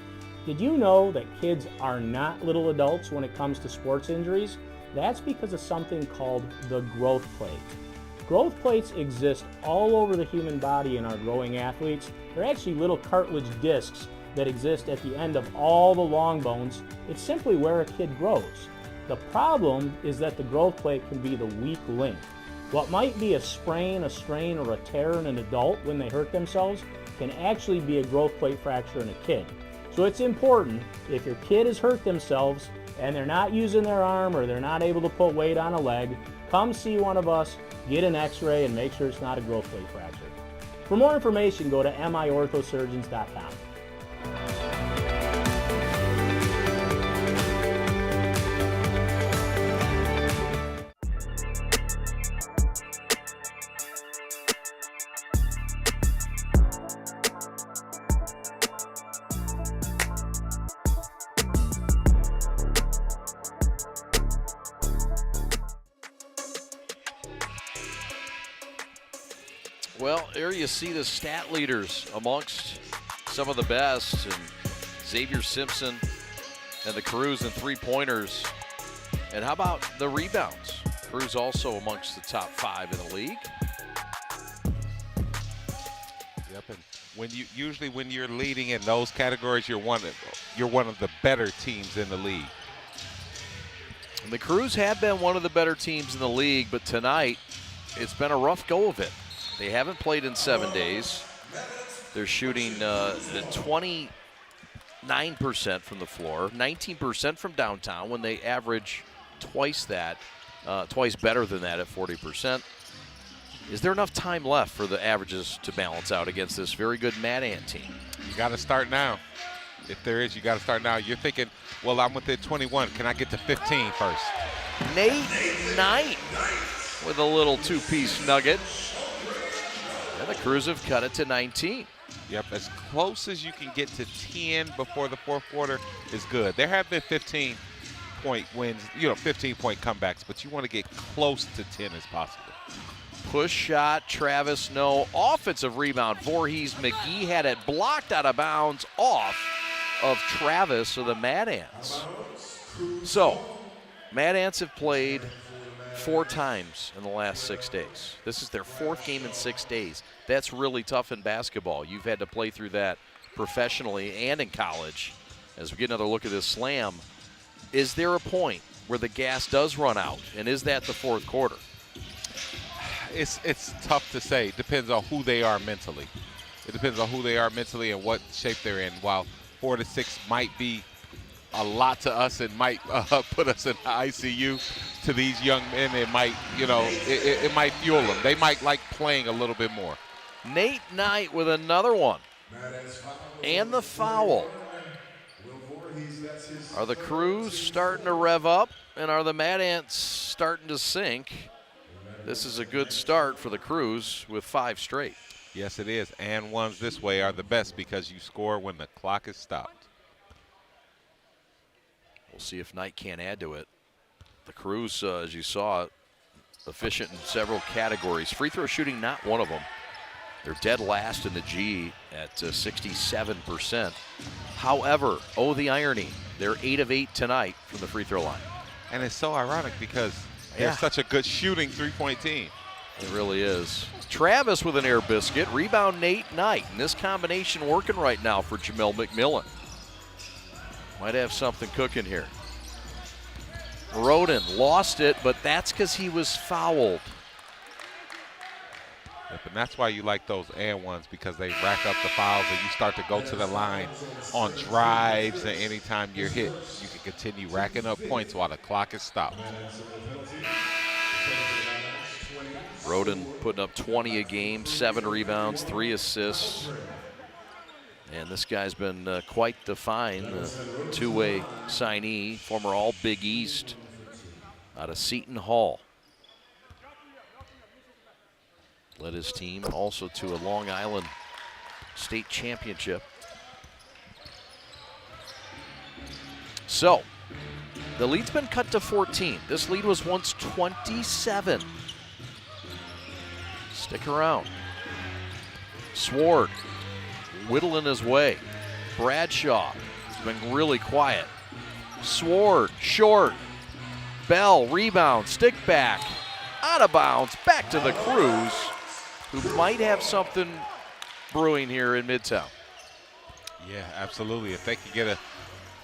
Did you know that kids are not little adults when it comes to sports injuries? That's because of something called the growth plate. Growth plates exist all over the human body in our growing athletes. They're actually little cartilage discs that exist at the end of all the long bones. It's simply where a kid grows. The problem is that the growth plate can be the weak link. What might be a sprain, a strain, or a tear in an adult when they hurt themselves can actually be a growth plate fracture in a kid. So it's important, if your kid has hurt themselves and they're not using their arm or they're not able to put weight on a leg, come see one of us, get an x-ray, and make sure it's not a growth plate fracture. For more information, go to miorthosurgeons.com. Well, there you see the stat leaders amongst some of the best, and Xavier Simpson and the Crews and three-pointers. And how about the rebounds? Crews also amongst the top 5 in the league. Yep, and when you're leading in those categories, you're one of the better teams in the league. And the Crews have been one of the better teams in the league, but tonight it's been a rough go of it. They haven't played in 7 days. They're shooting 29% from the floor, 19% from downtown when they average twice that, twice better than that at 40%. Is there enough time left for the averages to balance out against this very good Mad Ant team? You got to start now. If there is, you got to start now. You're thinking, well, I'm within 21. Can I get to 15 first? Nate Knight with a little two-piece nugget. And the Crews have cut it to 19. Yep, as close as you can get to 10 before the fourth quarter is good. There have been 15-point wins, 15-point comebacks, but you want to get close to 10 as possible. Push shot, Travis, no. Offensive rebound, Voorhees. McGee had it blocked out of bounds off of Travis of the Mad Ants. So, Mad Ants have played 4 times in the last 6 days. This is their 4th game in 6 days. That's really tough in basketball. You've had to play through that professionally and in college. As we get another look at this slam, is there a point where the gas does run out, and is that the fourth quarter? It's tough to say. It depends on who they are mentally. It depends on who they are mentally and what shape they're in. While 4 to 6 might be a lot to us and might put us in the ICU, to these young men, it might, it might fuel them. They might like playing a little bit more. Nate Knight with another one. And the foul. Are the Crews starting to rev up, and are the Mad Ants starting to sink? This is a good start for the Crews with 5 straight. Yes, it is. And ones this way are the best because you score when the clock is stopped. We'll see if Knight can't add to it. The Crews, as you saw, efficient in several categories. Free throw shooting, not one of them. They're dead last in the G at 67%. However, oh, the irony, they're 8 of 8 tonight from the free throw line. And it's so ironic because they're such a good shooting three-point team. It really is. Travis with an air biscuit. Rebound Nate Knight. And this combination working right now for Jamel McMillan. Might have something cooking here. Roden lost it, but that's because he was fouled. Yep, and that's why you like those and ones, because they rack up the fouls and you start to go to the line on drives, and anytime you're hit, you can continue racking up points while the clock is stopped. Roden putting up 20 a game, 7 rebounds, 3 assists. And this guy's been quite the find, two-way signee, former All-Big East out of Seton Hall. Led his team also to a Long Island state championship. So, the lead's been cut to 14. This lead was once 27. Stick around. Sword whittling his way. Bradshaw has been really quiet. Sword, short. Bell, rebound, stick back. Out of bounds, back to the Crews, who might have something brewing here in Midtown. Yeah, absolutely. If they can get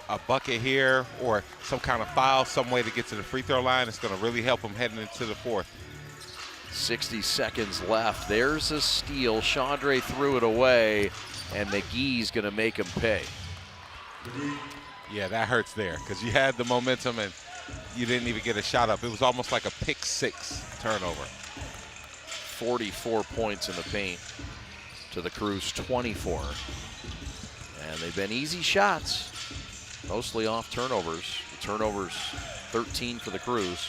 a bucket here or some kind of foul, some way to get to the free throw line, it's going to really help them heading into the fourth. 60 seconds left. There's a steal. Chandre threw it away, and McGee's going to make him pay. Yeah, that hurts there because you had the momentum and you didn't even get a shot up. It was almost like a pick 6 turnover. 44 points in the paint to the Crews 24. And they've been easy shots, mostly off turnovers. The turnovers 13 for the Crews.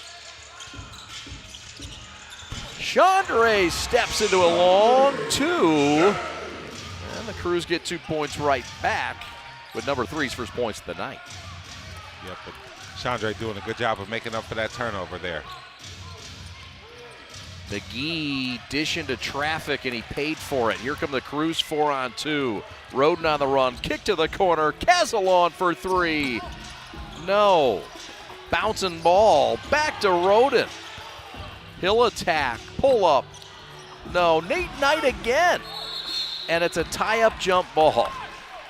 Chandre steps into a long 2. And the Crews get 2 points right back with number 3's first points of the night. Yep, but Chandre doing a good job of making up for that turnover there. McGee dishing to traffic, and he paid for it. Here come the Crews 4-on-2. Roden on the run, kick to the corner. Casalon for 3. No. Bouncing ball, back to Roden. He'll attack, pull up. No, Nate Knight again. And it's a tie-up jump ball.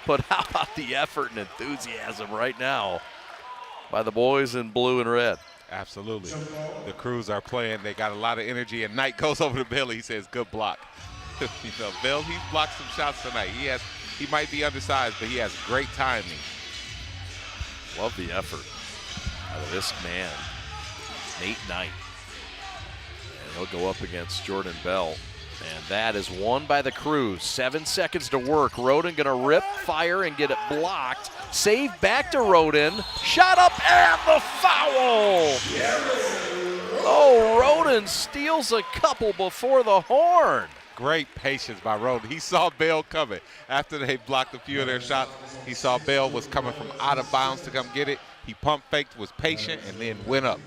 But how about the effort and enthusiasm right now by the boys in blue and red? Absolutely. The Crews are playing. They got a lot of energy, and Knight goes over to Bill. He says, good block. Bill, he's blocked some shots tonight. He might be undersized, but he has great timing. Love the effort out of this man, Nate Knight. And he'll go up against Jordan Bell. And that is won by the Crews. 7 seconds to work. Roden going to rip, fire, and get it blocked. Save back to Roden. Shot up, and the foul! Oh, Roden steals a couple before the horn. Great patience by Roden. He saw Bell coming. After they blocked a few of their shots, he saw Bell was coming from out of bounds to come get it. He pump faked, was patient, and then went up.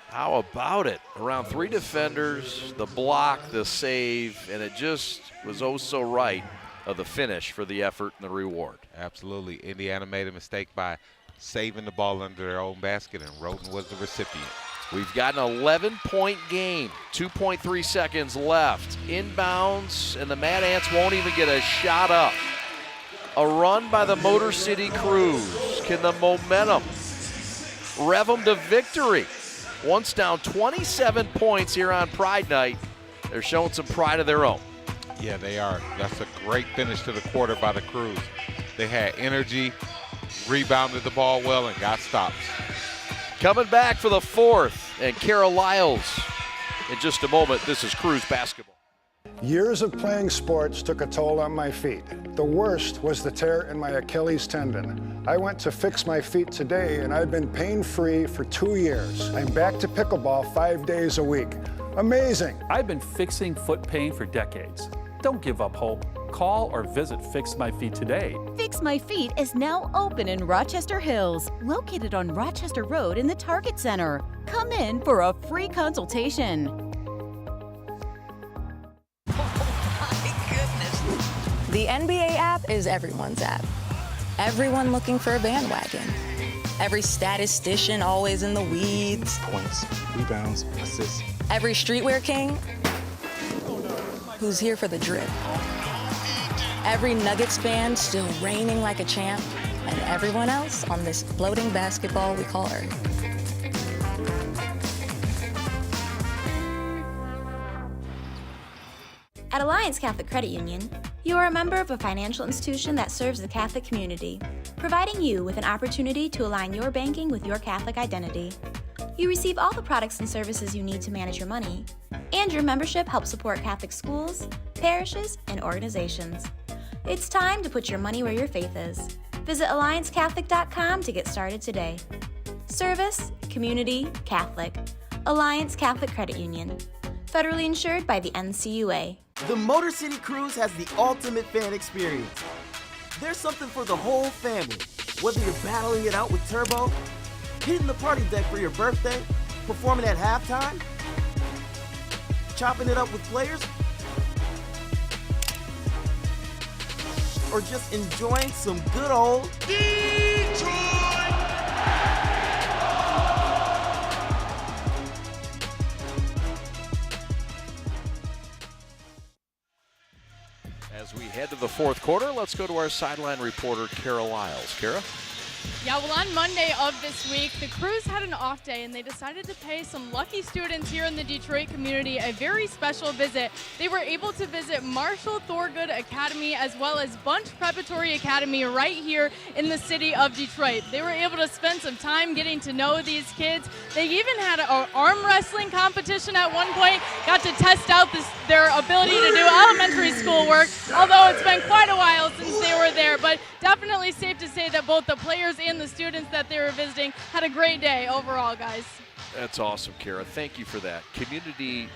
How about it? Around 3 defenders, the block, the save, and it just was oh so right of the finish for the effort and the reward. Absolutely. Indiana made a mistake by saving the ball under their own basket, and Roden was the recipient. We've got an 11-point game, 2.3 seconds left. Inbounds, and the Mad Ants won't even get a shot up. A run by the Motor City Crews. Can the momentum rev them to victory? Once down 27 points here on Pride Night. They're showing some pride of their own. Yeah, they are. That's a great finish to the quarter by the Crews. They had energy, rebounded the ball well, and got stops. Coming back for the fourth, and Kara Lyles in just a moment. This is Crews basketball. Years of playing sports took a toll on my feet. The worst was the tear in my Achilles tendon. I went to Fix My Feet today, and I've been pain-free for 2 years. I'm back to pickleball 5 days a week. Amazing. I've been fixing foot pain for decades. Don't give up hope. Call or visit Fix My Feet today. Fix My Feet is now open in Rochester Hills, located on Rochester Road in the Target Center. Come in for a free consultation. The NBA app is everyone's app. Everyone looking for a bandwagon. Every statistician always in the weeds. Points, rebounds, assists. Every streetwear king who's here for the drip. Every Nuggets fan still reigning like a champ. And everyone else on this floating basketball we call Earth. At Alliance Catholic Credit Union, you are a member of a financial institution that serves the Catholic community, providing you with an opportunity to align your banking with your Catholic identity. You receive all the products and services you need to manage your money, and your membership helps support Catholic schools, parishes, and organizations. It's time to put your money where your faith is. Visit AllianceCatholic.com to get started today. Service, community, Catholic. Alliance Catholic Credit Union. Federally insured by the NCUA. The Motor City Cruise has the ultimate fan experience. There's something for the whole family. Whether you're battling it out with Turbo, hitting the party deck for your birthday, performing at halftime, chopping it up with players, or just enjoying some good old Detroit! As we head to the fourth quarter, let's go to our sideline reporter, Kara Lyles. Kara? Yeah, well, on Monday of this week, the Crews had an off day, and they decided to pay some lucky students here in the Detroit community a very special visit. They were able to visit Marshall Thorgood Academy as well as Bunch Preparatory Academy right here in the city of Detroit. They were able to spend some time getting to know these kids. They even had an arm wrestling competition at one point, got to test out their ability to do elementary school work, although it's been quite a while since they were there. But definitely safe to say that both the players and the students that they were visiting had a great day overall, guys. That's awesome, Kara. Thank you for that. Community,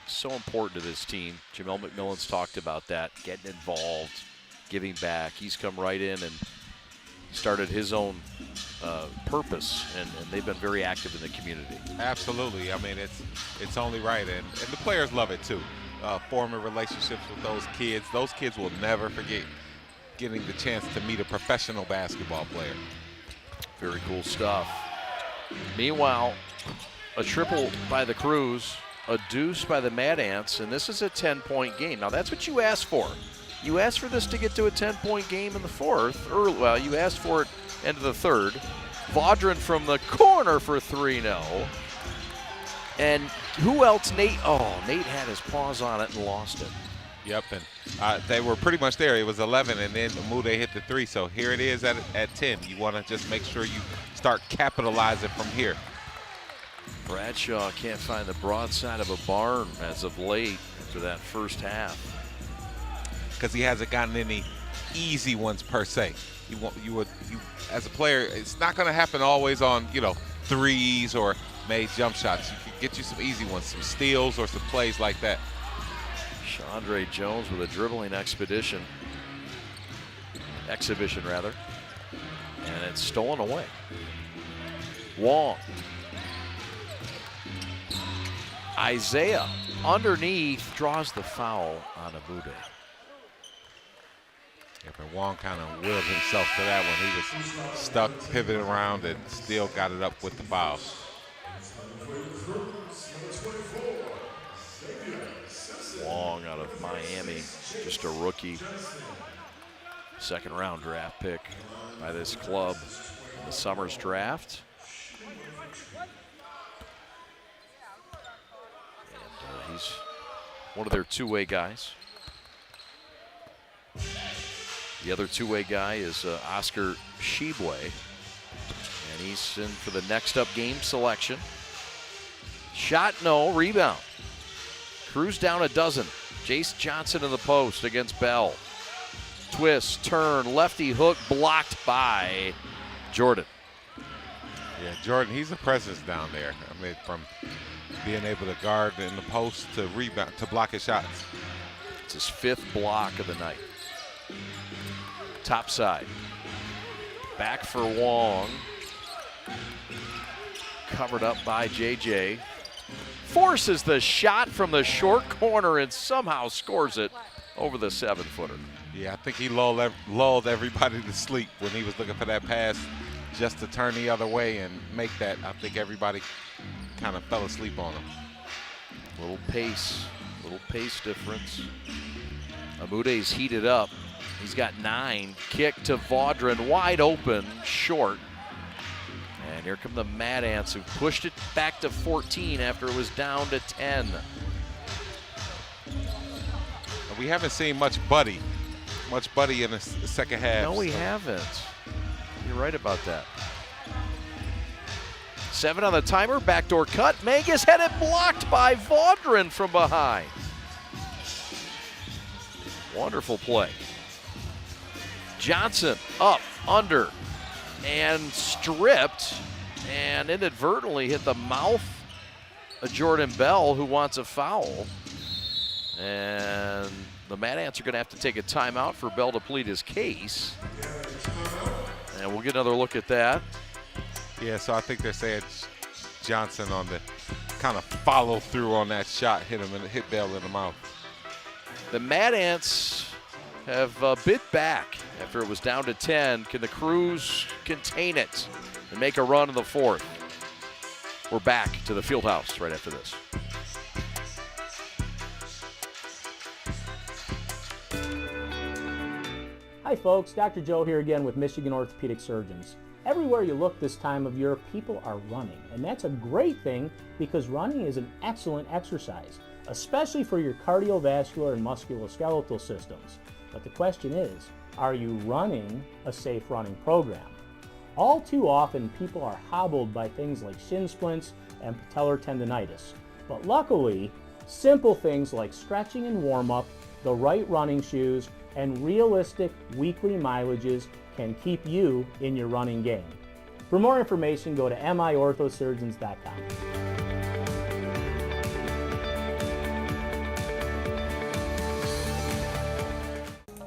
so important to this team. Jamel McMillan's talked about that, getting involved, giving back. He's come right in and started his own purpose, and they've been very active in the community. Absolutely. I mean, it's only right, and the players love it too. Forming relationships with those kids. Those kids will never forget getting the chance to meet a professional basketball player. Very cool stuff. Meanwhile, a triple by the Crews, a deuce by the Mad Ants, and this is a 10-point game. Now, that's what you asked for. You asked for this to get to a 10-point game in the fourth. Well, you asked for it end of the third. Vaudrin from the corner for 3, no. And who else? Nate. Oh, Nate had his paws on it and lost it. Yep, and they were pretty much there. It was 11, and then Amude hit the 3. So here it is at 10. You want to just make sure you start capitalizing from here. Bradshaw can't find the broadside of a barn as of late after that first half. Because he hasn't gotten any easy ones per se. You as a player, it's not going to happen always on, threes or made jump shots. You can get you some easy ones, some steals or some plays like that. Chandre Jones with a dribbling exhibition, rather. And it's stolen away. Wong. Isaiah underneath draws the foul on Abude. Yeah, but Wong kind of willed himself to that one. He was stuck, pivoting around, and still got it up with the foul. Wong out of Miami, just a rookie. Second-round draft pick by this club in the Summers draft. And he's one of their two-way guys. The other two-way guy is Oscar Shibwe, and he's in for the next up game selection. Shot, no. Rebound. Cruz down a dozen. Jace Johnson in the post against Bell. Twist, turn, lefty hook blocked by Jordan. Yeah, Jordan, he's a presence down there. I mean, from being able to guard in the post to rebound, to block his shots. It's his 5th block of the night. Top side. Back for Wong. Covered up by JJ. Forces the shot from the short corner and somehow scores it over the 7-footer. Yeah, I think he lulled everybody to sleep when he was looking for that pass just to turn the other way and make that. I think everybody kind of fell asleep on him. Little pace difference. Amude's heated up. He's got 9. Kick to Vaudrin, wide open, short. And here come the Mad Ants, who pushed it back to 14 after it was down to 10. We haven't seen much Buddy in the second half. No, we haven't. You're right about that. 7 on the timer, backdoor cut. Mangus had it blocked by Vaudrin from behind. Wonderful play. Johnson up, under, and stripped, and inadvertently hit the mouth of Jordan Bell, who wants a foul. And the Mad Ants are going to have to take a timeout for Bell to plead his case. And we'll get another look at that. Yeah, so I think they're saying Johnson on the kind of follow through on that shot, hit Bell in the mouth. The Mad Ants have bit back after it was down to 10. Can the Crews contain it and make a run in the 4th? We're back to the Fieldhouse right after this. Hi folks, Dr. Joe here again with Michigan Orthopedic Surgeons. Everywhere you look this time of year, people are running, and that's a great thing because running is an excellent exercise, especially for your cardiovascular and musculoskeletal systems. But the question is, are you running a safe running program? All too often, people are hobbled by things like shin splints and patellar tendonitis. But luckily, simple things like stretching and warm-up, the right running shoes, and realistic weekly mileages can keep you in your running game. For more information, go to miorthosurgeons.com.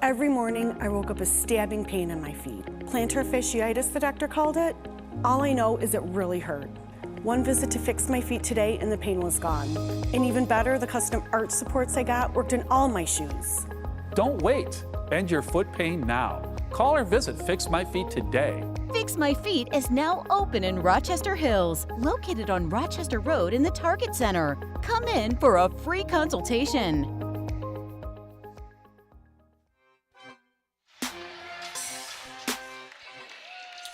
Every morning, I woke up with stabbing pain in my feet. Plantar fasciitis, the doctor called it. All I know is it really hurt. One visit to Fix My Feet today and the pain was gone. And even better, the custom arch supports I got worked in all my shoes. Don't wait. End your foot pain now. Call or visit Fix My Feet today. Fix My Feet is now open in Rochester Hills, located on Rochester Road in the Target Center. Come in for a free consultation.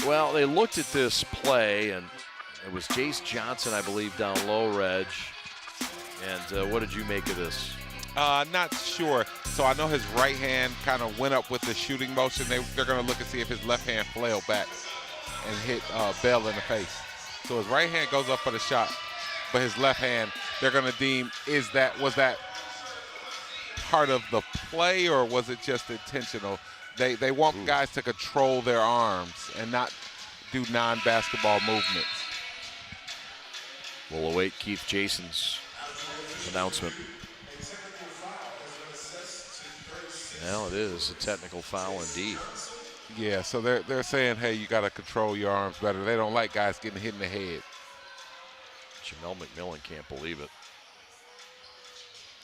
Well, they looked at this play, and it was Jace Johnson, I believe, down low, Reg. And what did you make of this? Not sure. So I know his right hand kind of went up with the shooting motion. They're going to look and see if his left hand flailed back and hit Bell in the face. So his right hand goes up for the shot, but his left hand, they're going to deem, was that part of the play or was it just intentional? They want guys to control their arms and not do non-basketball movements. We'll await Keith Jason's announcement. Well, it is a technical foul indeed. Yeah, so they're saying, hey, you got to control your arms better. They don't like guys getting hit in the head. Jamel McMillan can't believe it.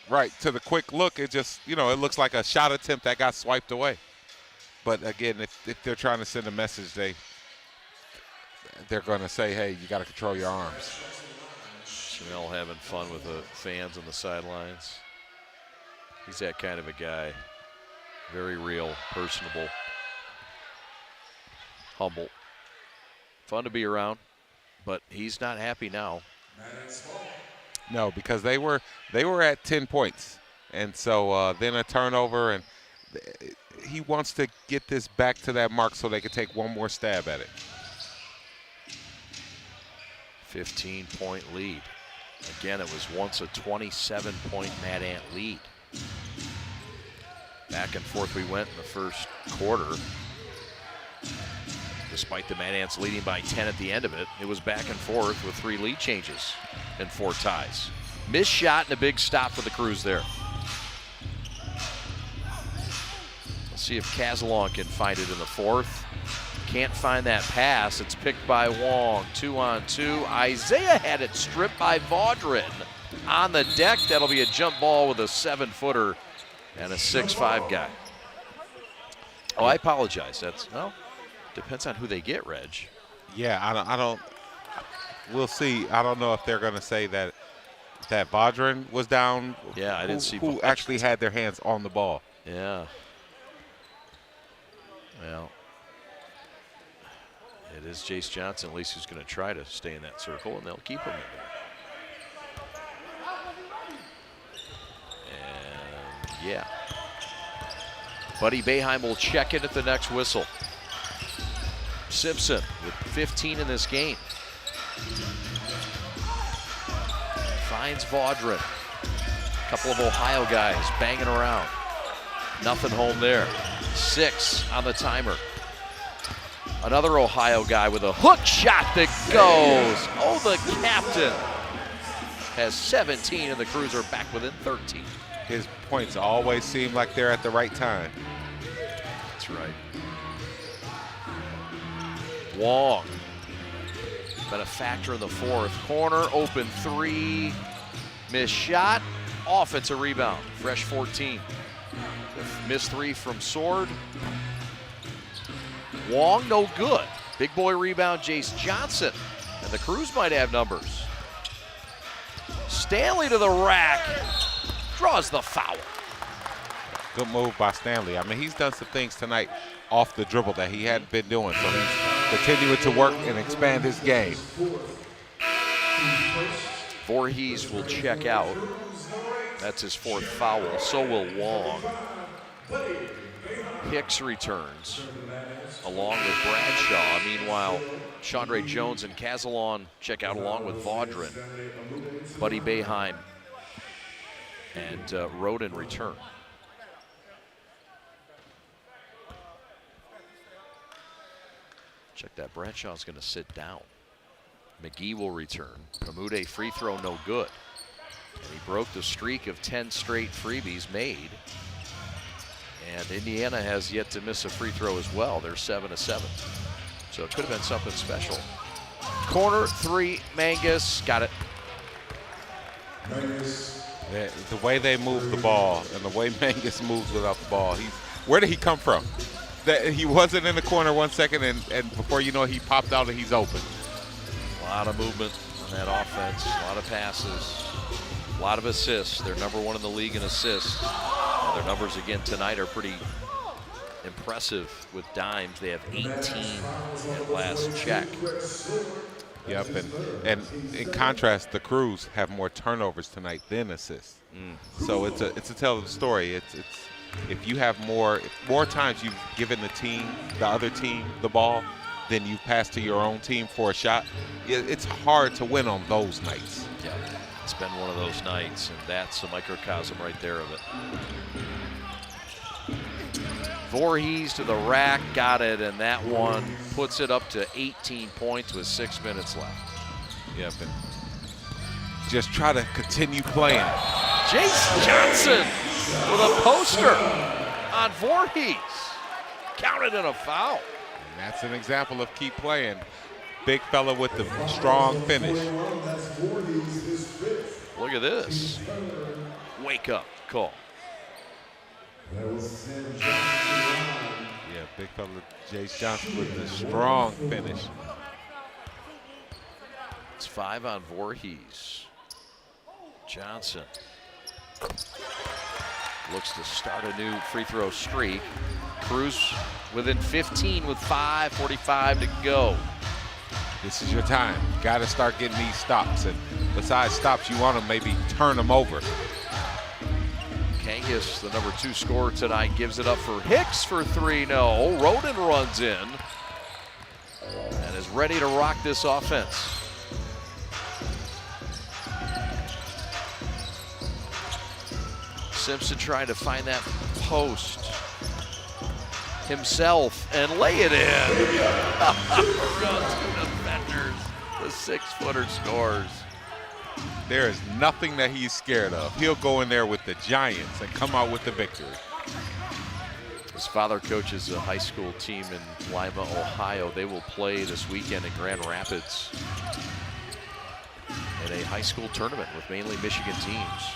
Right, to the quick look, it just, it looks like a shot attempt that got swiped away. But again, if they're trying to send a message, they're going to say, hey, you got to control your arms. Jamel having fun with the fans on the sidelines. He's that kind of a guy. Very real, personable, humble. Fun to be around, but he's not happy now. No, because they were at 10 points. And so then a turnover, and he wants to get this back to that mark so they can take one more stab at it. 15-point lead. Again, it was once a 27-point Mad Ant lead. Back and forth we went in the first quarter. Despite the Mad Ants leading by 10 at the end of it, it was back and forth with 3 lead changes and 4 ties. Missed shot and a big stop for the Crews there. Let's see if Casalon can find it in the fourth. Can't find that pass. It's picked by Wong. 2-on-2. Isaiah had it stripped by Vaudrin on the deck. That'll be a jump ball with a 7-footer and a 6'5" guy. Oh, I apologize. Depends on who they get, Reg. Yeah, I don't. We'll see. I don't know if they're going to say that Vaudrin was down. Yeah, I didn't see who actually had their hands on the ball. Yeah. Well, it is Jace Johnson, at least, who's going to try to stay in that circle, and they'll keep him in there. And yeah, Buddy Boeheim will check in at the next whistle. Simpson with 15 in this game. Finds Vaudrin. A couple of Ohio guys banging around. Nothing home there. 6 on the timer. Another Ohio guy with a hook shot that goes. Oh, the captain has 17 and the Crews are back within 13. His points always seem like they're at the right time. That's right. Wong, been a factor in the fourth. Corner, open 3, missed shot, offensive rebound, fresh 14. Missed 3 from Sword. Wong, no good. Big boy rebound, Jace Johnson. And the Crews might have numbers. Stanley to the rack, draws the foul. Good move by Stanley. I mean, he's done some things tonight off the dribble that he hadn't been doing. So he's continuing to work and expand his game. Voorhees will check out. That's his 4th foul. So will Wong. Hicks returns along with Bradshaw. Meanwhile, Chandre Jones and Casalon check out along with Vaudrin. Buddy Boeheim and Roden return. Check that. Bradshaw's going to sit down. McGee will return. Hamude free throw, no good. And he broke the streak of 10 straight freebies made. And Indiana has yet to miss a free throw as well. They're 7-7. So it could have been something special. Corner 3, Mangus got it. The way they move the ball and the way Mangus moves without the ball, where did he come from? That he wasn't in the corner 1 second, and before you know it, he popped out and he's open. A lot of movement on that offense, a lot of passes, a lot of assists. They're #1 in the league in assists. Their numbers again tonight are pretty impressive with dimes. They have 18 at last check. Yep, and in contrast, the Crews have more turnovers tonight than assists. So it's a tell of the story. It's if you have more times you've given the other team the ball than you've passed to your own team for a shot, it's hard to win on those nights. Yeah, it's been one of those nights, and that's a microcosm right there of it. Voorhees to the rack, got it, and that one puts it up to 18 points with 6 minutes left. Yep, and just try to continue playing. Jace Johnson with a poster on Voorhees. Counted in a foul. And that's an example of keep playing. Big fella with the strong finish. Look at this. Wake up call. Yeah, big fella Jace Johnson with the strong finish. It's 5 on Voorhees. Johnson looks to start a new free throw streak. Crews within 15 with 5:45 to go. This is your time. Got to start getting these stops. And besides stops, you want to maybe turn them over. Kangas, the number 2 scorer tonight, gives it up for Hicks for 3. No, Roden runs in and is ready to rock this offense. Simpson trying to find that post himself and lay it in. Runs to defenders. The 6-footer scores. There is nothing that he's scared of. He'll go in there with the Giants and come out with the victory. His father coaches a high school team in Lima, Ohio. They will play this weekend in Grand Rapids in a high school tournament with mainly Michigan teams.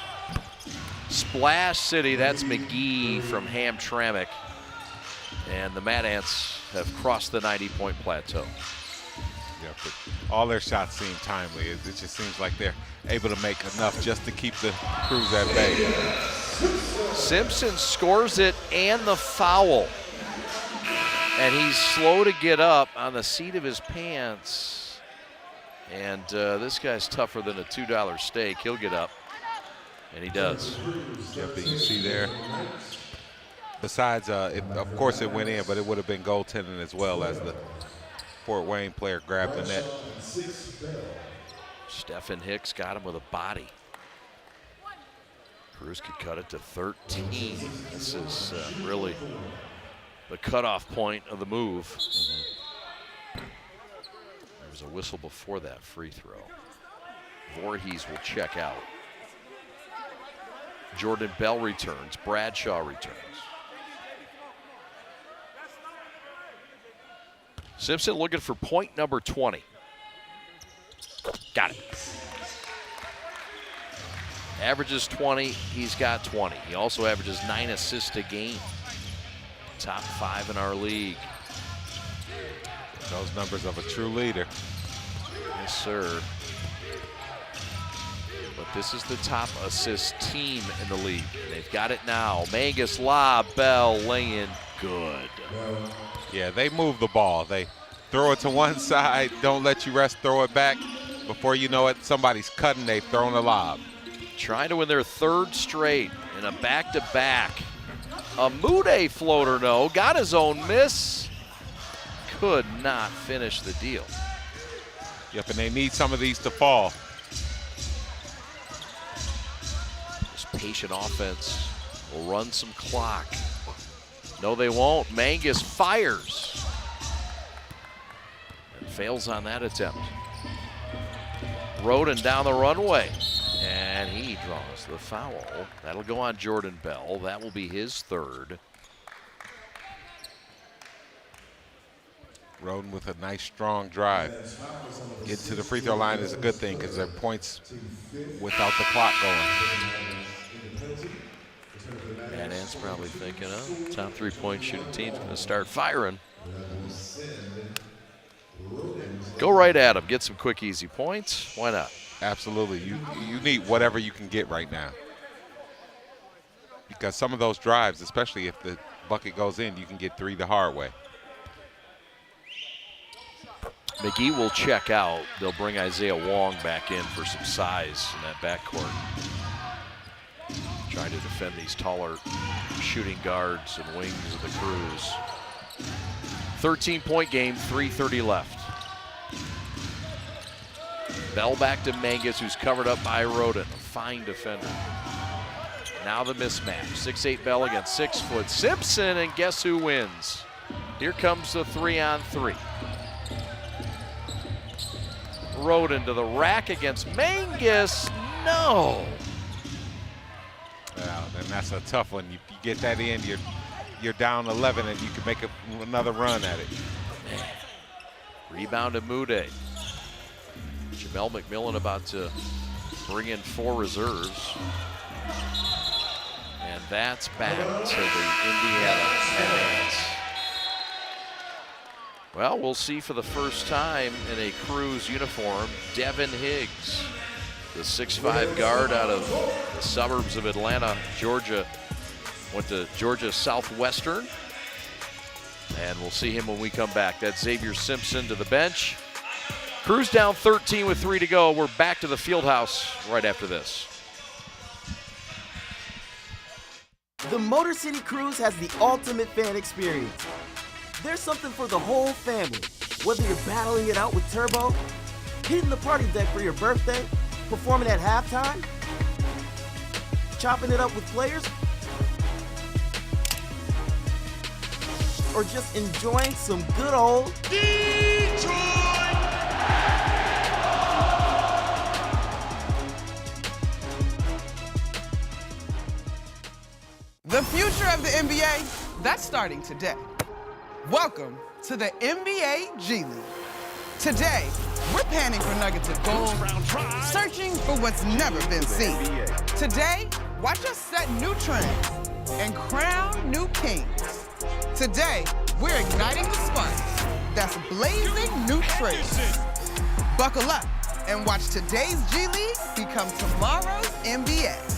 Splash City, that's McGee from Hamtramck. And the Mad Ants have crossed the 90-point plateau. Yeah, but all their shots seem timely. It just seems like they're able to make enough just to keep the Crews at bay. Simpson scores it and the foul. And he's slow to get up on the seat of his pants. And this guy's tougher than a $2 steak. He'll get up. And he does. Yep, and you see there. Besides, of course it went in, but it would have been goaltending as well as the Fort Wayne player grabbed the net. Stephen Hicks got him with a body. Crews could cut it to 13. This is really the cutoff point of the move. There was a whistle before that free throw. Voorhees will check out. Jordan Bell returns. Bradshaw returns. Simpson looking for point number 20. Got it. Averages 20, he's got 20. He also averages 9 assists a game. Top 5 in our league. Those numbers of a true leader. Yes, sir. But this is the top assist team in the league. They've got it now. Mangus, lob, Bell, laying good. Yeah, they move the ball. They throw it to one side, don't let you rest, throw it back. Before you know it, somebody's cutting, they've thrown a lob. Trying to win their 3rd straight in a back-to-back. A Mude floater, no. Got his own miss. Could not finish the deal. Yep, and they need some of these to fall. This patient offense will run some clock. No, they won't. Mangus fires. And fails on that attempt. Roden down the runway. And he draws the foul. That'll go on Jordan Bell. That will be his 3rd. Roden with a nice, strong drive. Get to the free throw line is a good thing because they're points without the clock going. And Ant's probably thinking, oh, top 3-point shooting team's going to start firing. Go right at him. Get some quick, easy points. Why not? Absolutely. You need whatever you can get right now. Because some of those drives, especially if the bucket goes in, you can get 3 the hard way. McGee will check out. They'll bring Isaiah Wong back in for some size in that backcourt. Trying to defend these taller shooting guards and wings of the Cruise. 13-point game, 3:30 left. Bell back to Mangus, who's covered up by Roden, a fine defender. Now the mismatch, 6'8" Bell against 6' Simpson, and guess who wins? Here comes the 3-on-3. Roden to the rack against Mangus, no. Well, then that's a tough one. You get that in, you're down 11, and you can make another run at it. Man. Rebound to Mude. Jamel McMillan about to bring in 4 reserves. And that's back to the Indiana Mad. Well, we'll see for the first time in a Cruise uniform, Devin Higgs, the 6'5" guard out of the suburbs of Atlanta, Georgia. Went to Georgia Southwestern. And we'll see him when we come back. That's Xavier Simpson to the bench. Cruise down 13 with 3 to go. We're back to the Fieldhouse right after this. The Motor City Cruise has the ultimate fan experience. There's something for the whole family. Whether you're battling it out with Turbo, hitting the party deck for your birthday, performing at halftime, chopping it up with players, or just enjoying some good old Detroit! The future of the NBA, that's starting today. Welcome to the NBA G League. Today, we're panning for nuggets of gold, searching for what's never been seen. Today, watch us set new trends and crown new kings. Today, we're igniting the spark that's blazing new trails. Buckle up and watch today's G League become tomorrow's NBA.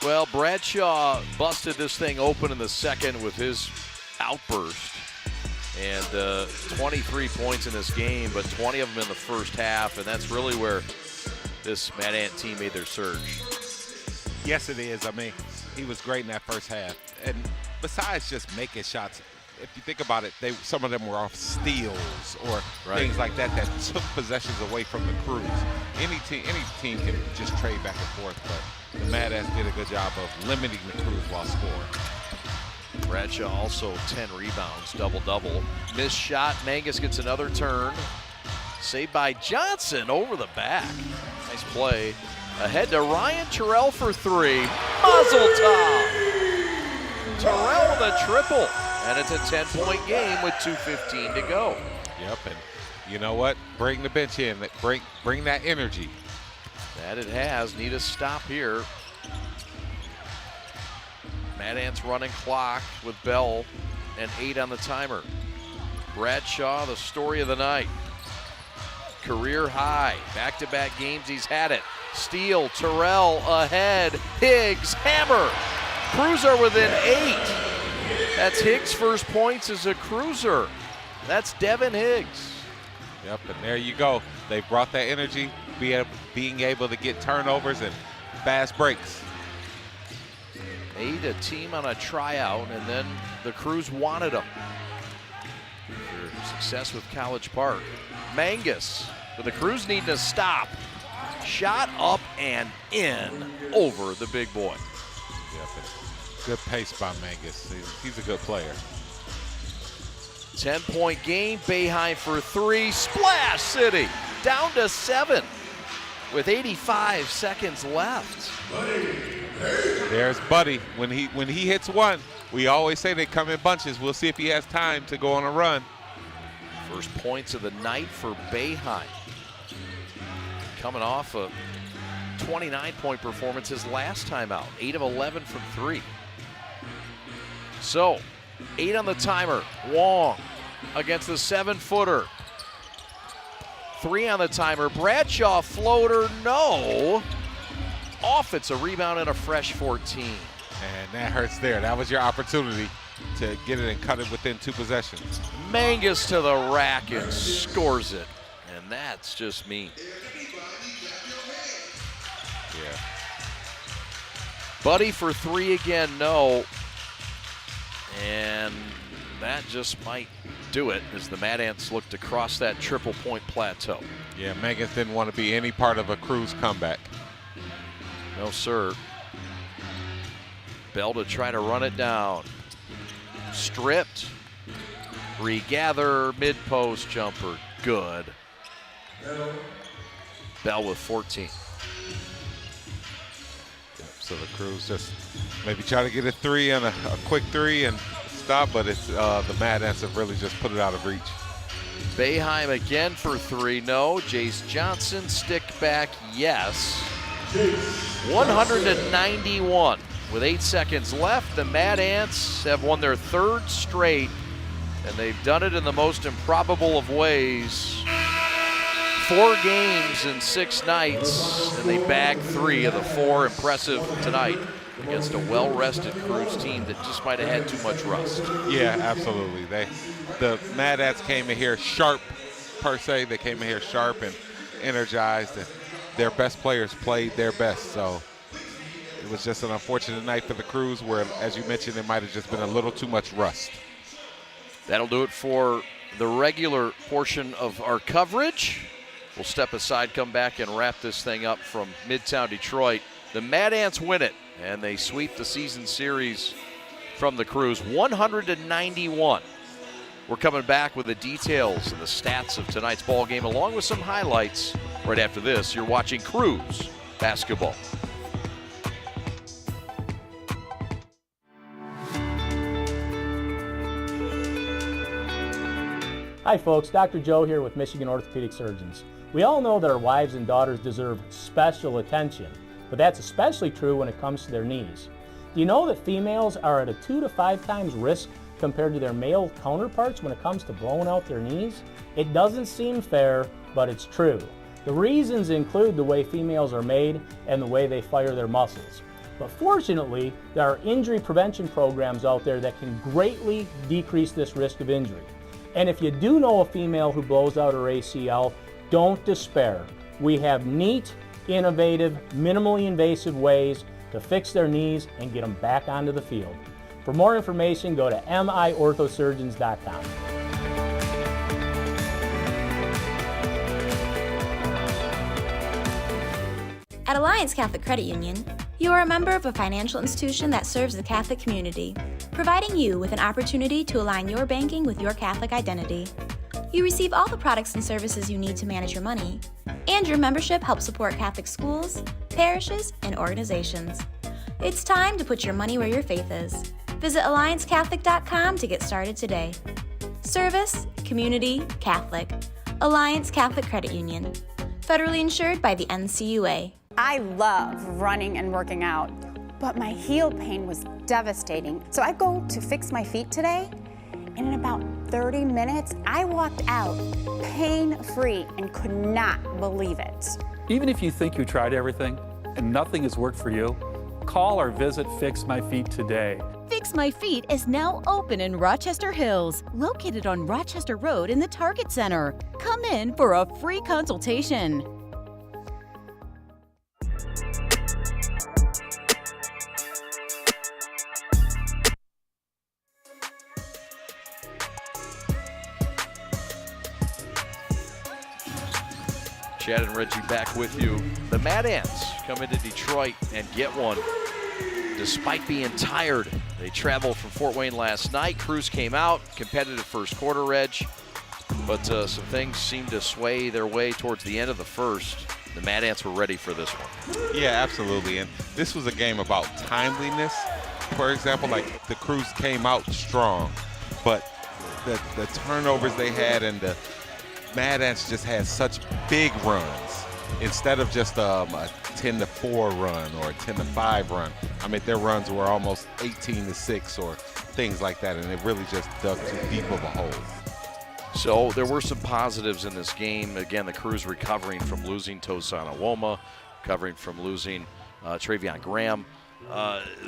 Well, Bradshaw busted this thing open in the second with his outburst. And 23 points in this game, but 20 of them in the first half. And that's really where this Mad Ant team made their surge. Yes, it is. I mean, he was great in that first half. And besides just making shots, if you think about it, some of them were off steals or things like that took possessions away from the Cruise. Any team can just trade back and forth, but the Mad Ants did a good job of limiting the Cruise while scoring. Bradshaw also 10 rebounds, double-double. Missed shot, Mangus gets another turn. Saved by Johnson over the back. Nice play. Ahead to Ryan Terrell for 3. Muzzle top. Terrell with a triple. And it's a 10-point game with 2:15 to go. Yep, and you know what? Bring the bench in. Bring that energy. That it has. Need a stop here. Mad Ants running clock with Bell and 8 on the timer. Bradshaw, the story of the night. Career high. Back-to-back games, he's had it. Steele, Terrell ahead. Higgs, hammer. Cruiser within 8. That's Higgs' first points as a Cruiser. That's Devin Higgs. Yep, and there you go. They brought that energy, being able to get turnovers and fast breaks. Made a team on a tryout, and then the Cruise wanted them. Their success with College Park. Mangus, with the Cruise needing to stop. Shot up and in over the big boy. Yep, good pace by Mangus. He's a good player. 10-point game, Boeheim for 3. Splash City, down to 7 with 85 seconds left. There's Buddy. When he hits one, we always say they come in bunches. We'll see if he has time to go on a run. First points of the night for Boeheim. Coming off a 29-point performance his last time out. 8 of 11 from 3. So, 8 on the timer. Wong against the 7-footer. 3 on the timer. Bradshaw floater, no. Off, it's a rebound and a fresh 14. And that hurts there. That was your opportunity to get it and cut it within 2 possessions. Mangus to the rack and scores it. And that's just mean. Yeah. Buddy for 3 again, no. And that just might do it as the Mad Ants look to cross that triple-point plateau. Yeah, Mangus didn't want to be any part of a Cruz comeback. No, sir. Bell to try to run it down. Stripped. Regather, mid-post jumper, good. Bell with 14. So the Cruz just maybe try to get a 3 and a quick 3 and stop, but it's the Mad Ants have really just put it out of reach. Boeheim again for 3, no. Jace Johnson, stick back, yes. 191 with 8 seconds left. The Mad Ants have won their 3rd straight, and they've done it in the most improbable of ways. 4 games in 6 nights, and they bagged 3 of the 4. Impressive tonight against a well-rested Cruz team that just might have had too much rust. Yeah, absolutely. The Mad Ants came in here sharp, per se. They came in here sharp and energized, and their best players played their best. So it was just an unfortunate night for the Cruz where, as you mentioned, it might have just been a little too much rust. That'll do it for the regular portion of our coverage. We'll step aside, come back, and wrap this thing up from Midtown Detroit. The Mad Ants win it, and they sweep the season series from the Cruz, 100-91. We're coming back with the details and the stats of tonight's ball game, along with some highlights. Right after this, you're watching Cruz basketball. Hi folks, Dr. Joe here with Michigan Orthopedic Surgeons. We all know that our wives and daughters deserve special attention, but that's especially true when it comes to their knees. Do you know that females are at a 2 to 5 times risk compared to their male counterparts when it comes to blowing out their knees? It doesn't seem fair, but it's true. The reasons include the way females are made and the way they fire their muscles. But fortunately, there are injury prevention programs out there that can greatly decrease this risk of injury. And if you do know a female who blows out her ACL, don't despair. We have neat, innovative, minimally invasive ways to fix their knees and get them back onto the field. For more information, go to miorthosurgeons.com. At Alliance Catholic Credit Union, you are a member of a financial institution that serves the Catholic community, providing you with an opportunity to align your banking with your Catholic identity. You receive all the products and services you need to manage your money, and your membership helps support Catholic schools, parishes, and organizations. It's time to put your money where your faith is. Visit AllianceCatholic.com to get started today. Service, community, Catholic. Alliance Catholic Credit Union. Federally insured by the NCUA. I love running and working out, but my heel pain was devastating. So I go to fix my feet today, and in about 30 minutes, I walked out pain-free and could not believe it. Even if you think you tried everything and nothing has worked for you, call or visit Fix My Feet today. Fix My Feet is now open in Rochester Hills, located on Rochester Road in the Target Center. Come in for a free consultation. Chad and Reggie back with you. The Mad Ants come into Detroit and get one. Despite being tired, they traveled from Fort Wayne last night. Cruz came out, competitive first quarter, Reg, but some things seemed to sway their way towards the end of the first. The Mad Ants were ready for this one. Yeah, absolutely, and this was a game about timeliness. For example, like the Cruz came out strong, but the turnovers they had and the Mad Ants just had such big runs instead of just a 10-4 run or a 10-5 run, I mean, their runs were almost 18-6 or things like that, and it really just dug too deep of a hole. So there were some positives in this game. Again, the Crews recovering from losing Tosan Awoma, recovering from losing Travion Graham.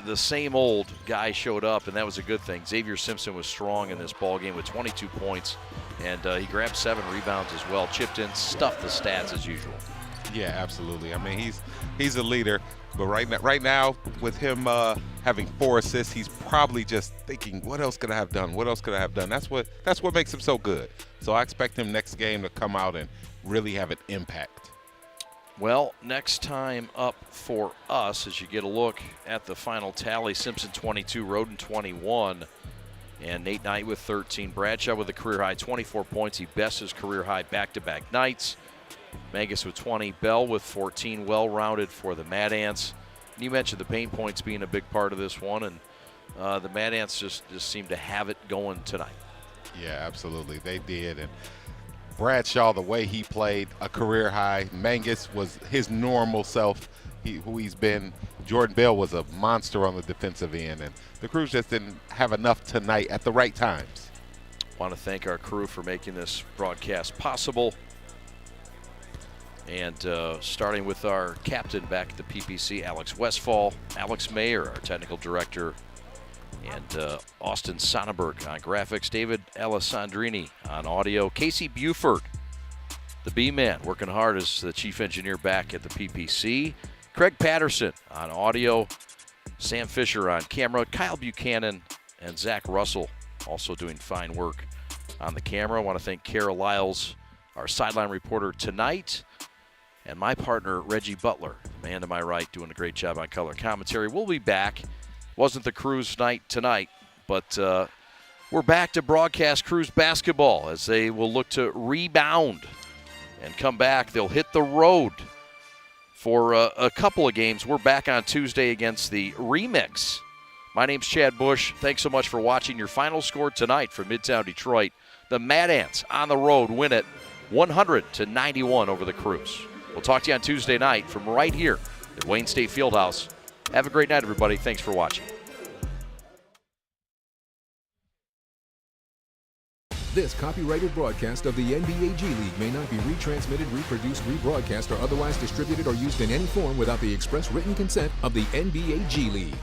The same old guy showed up, and that was a good thing. Xavier Simpson was strong in this ball game with 22 points, and he grabbed 7 rebounds as well. Chipped in, stuffed the stats as usual. Yeah, absolutely. I mean, he's a leader, but right now with him having 4 assists, he's probably just thinking, what else could I have done? What else could I have done? That's what makes him so good. So I expect him next game to come out and really have an impact. Well, next time up for us, as you get a look at the final tally, Simpson 22, Roden 21, and Nate Knight with 13. Bradshaw with a career-high 24 points. He bests his career-high back-to-back nights. Mangus with 20. Bell with 14. Well-rounded for the Mad Ants. And you mentioned the pain points being a big part of this one, and the Mad Ants just seem to have it going tonight. Yeah, absolutely. They did. And Bradshaw, the way he played, a career high. Mangus was his normal self, who he's been. Jordan Bell was a monster on the defensive end, and the Crews just didn't have enough tonight at the right times. Want to thank our crew for making this broadcast possible. And starting with our captain back at the PPC, Alex Westfall, Alex Mayer, our technical director, and Austin Sonnenberg on graphics, David Alessandrini on audio, Casey Buford, the B-Man, working hard as the chief engineer back at the PPC, Craig Patterson on audio, Sam Fisher on camera, Kyle Buchanan and Zach Russell also doing fine work on the camera. I want to thank Kara Lyles, our sideline reporter tonight, and my partner, Reggie Butler, the man to my right, doing a great job on color commentary. We'll be back. Wasn't the Crews night tonight, but we're back to broadcast Crews basketball as they will look to rebound and come back. They'll hit the road for a couple of games. We're back on Tuesday against the Remix. My name's Chad Bush. Thanks so much for watching. Your final score tonight from Midtown Detroit. The Mad Ants on the road win it 100-91 over the Crews. We'll talk to you on Tuesday night from right here at Wayne State Fieldhouse. Have a great night, everybody. Thanks for watching. This copyrighted broadcast of the NBA G League may not be retransmitted, reproduced, rebroadcast, or otherwise distributed or used in any form without the express written consent of the NBA G League.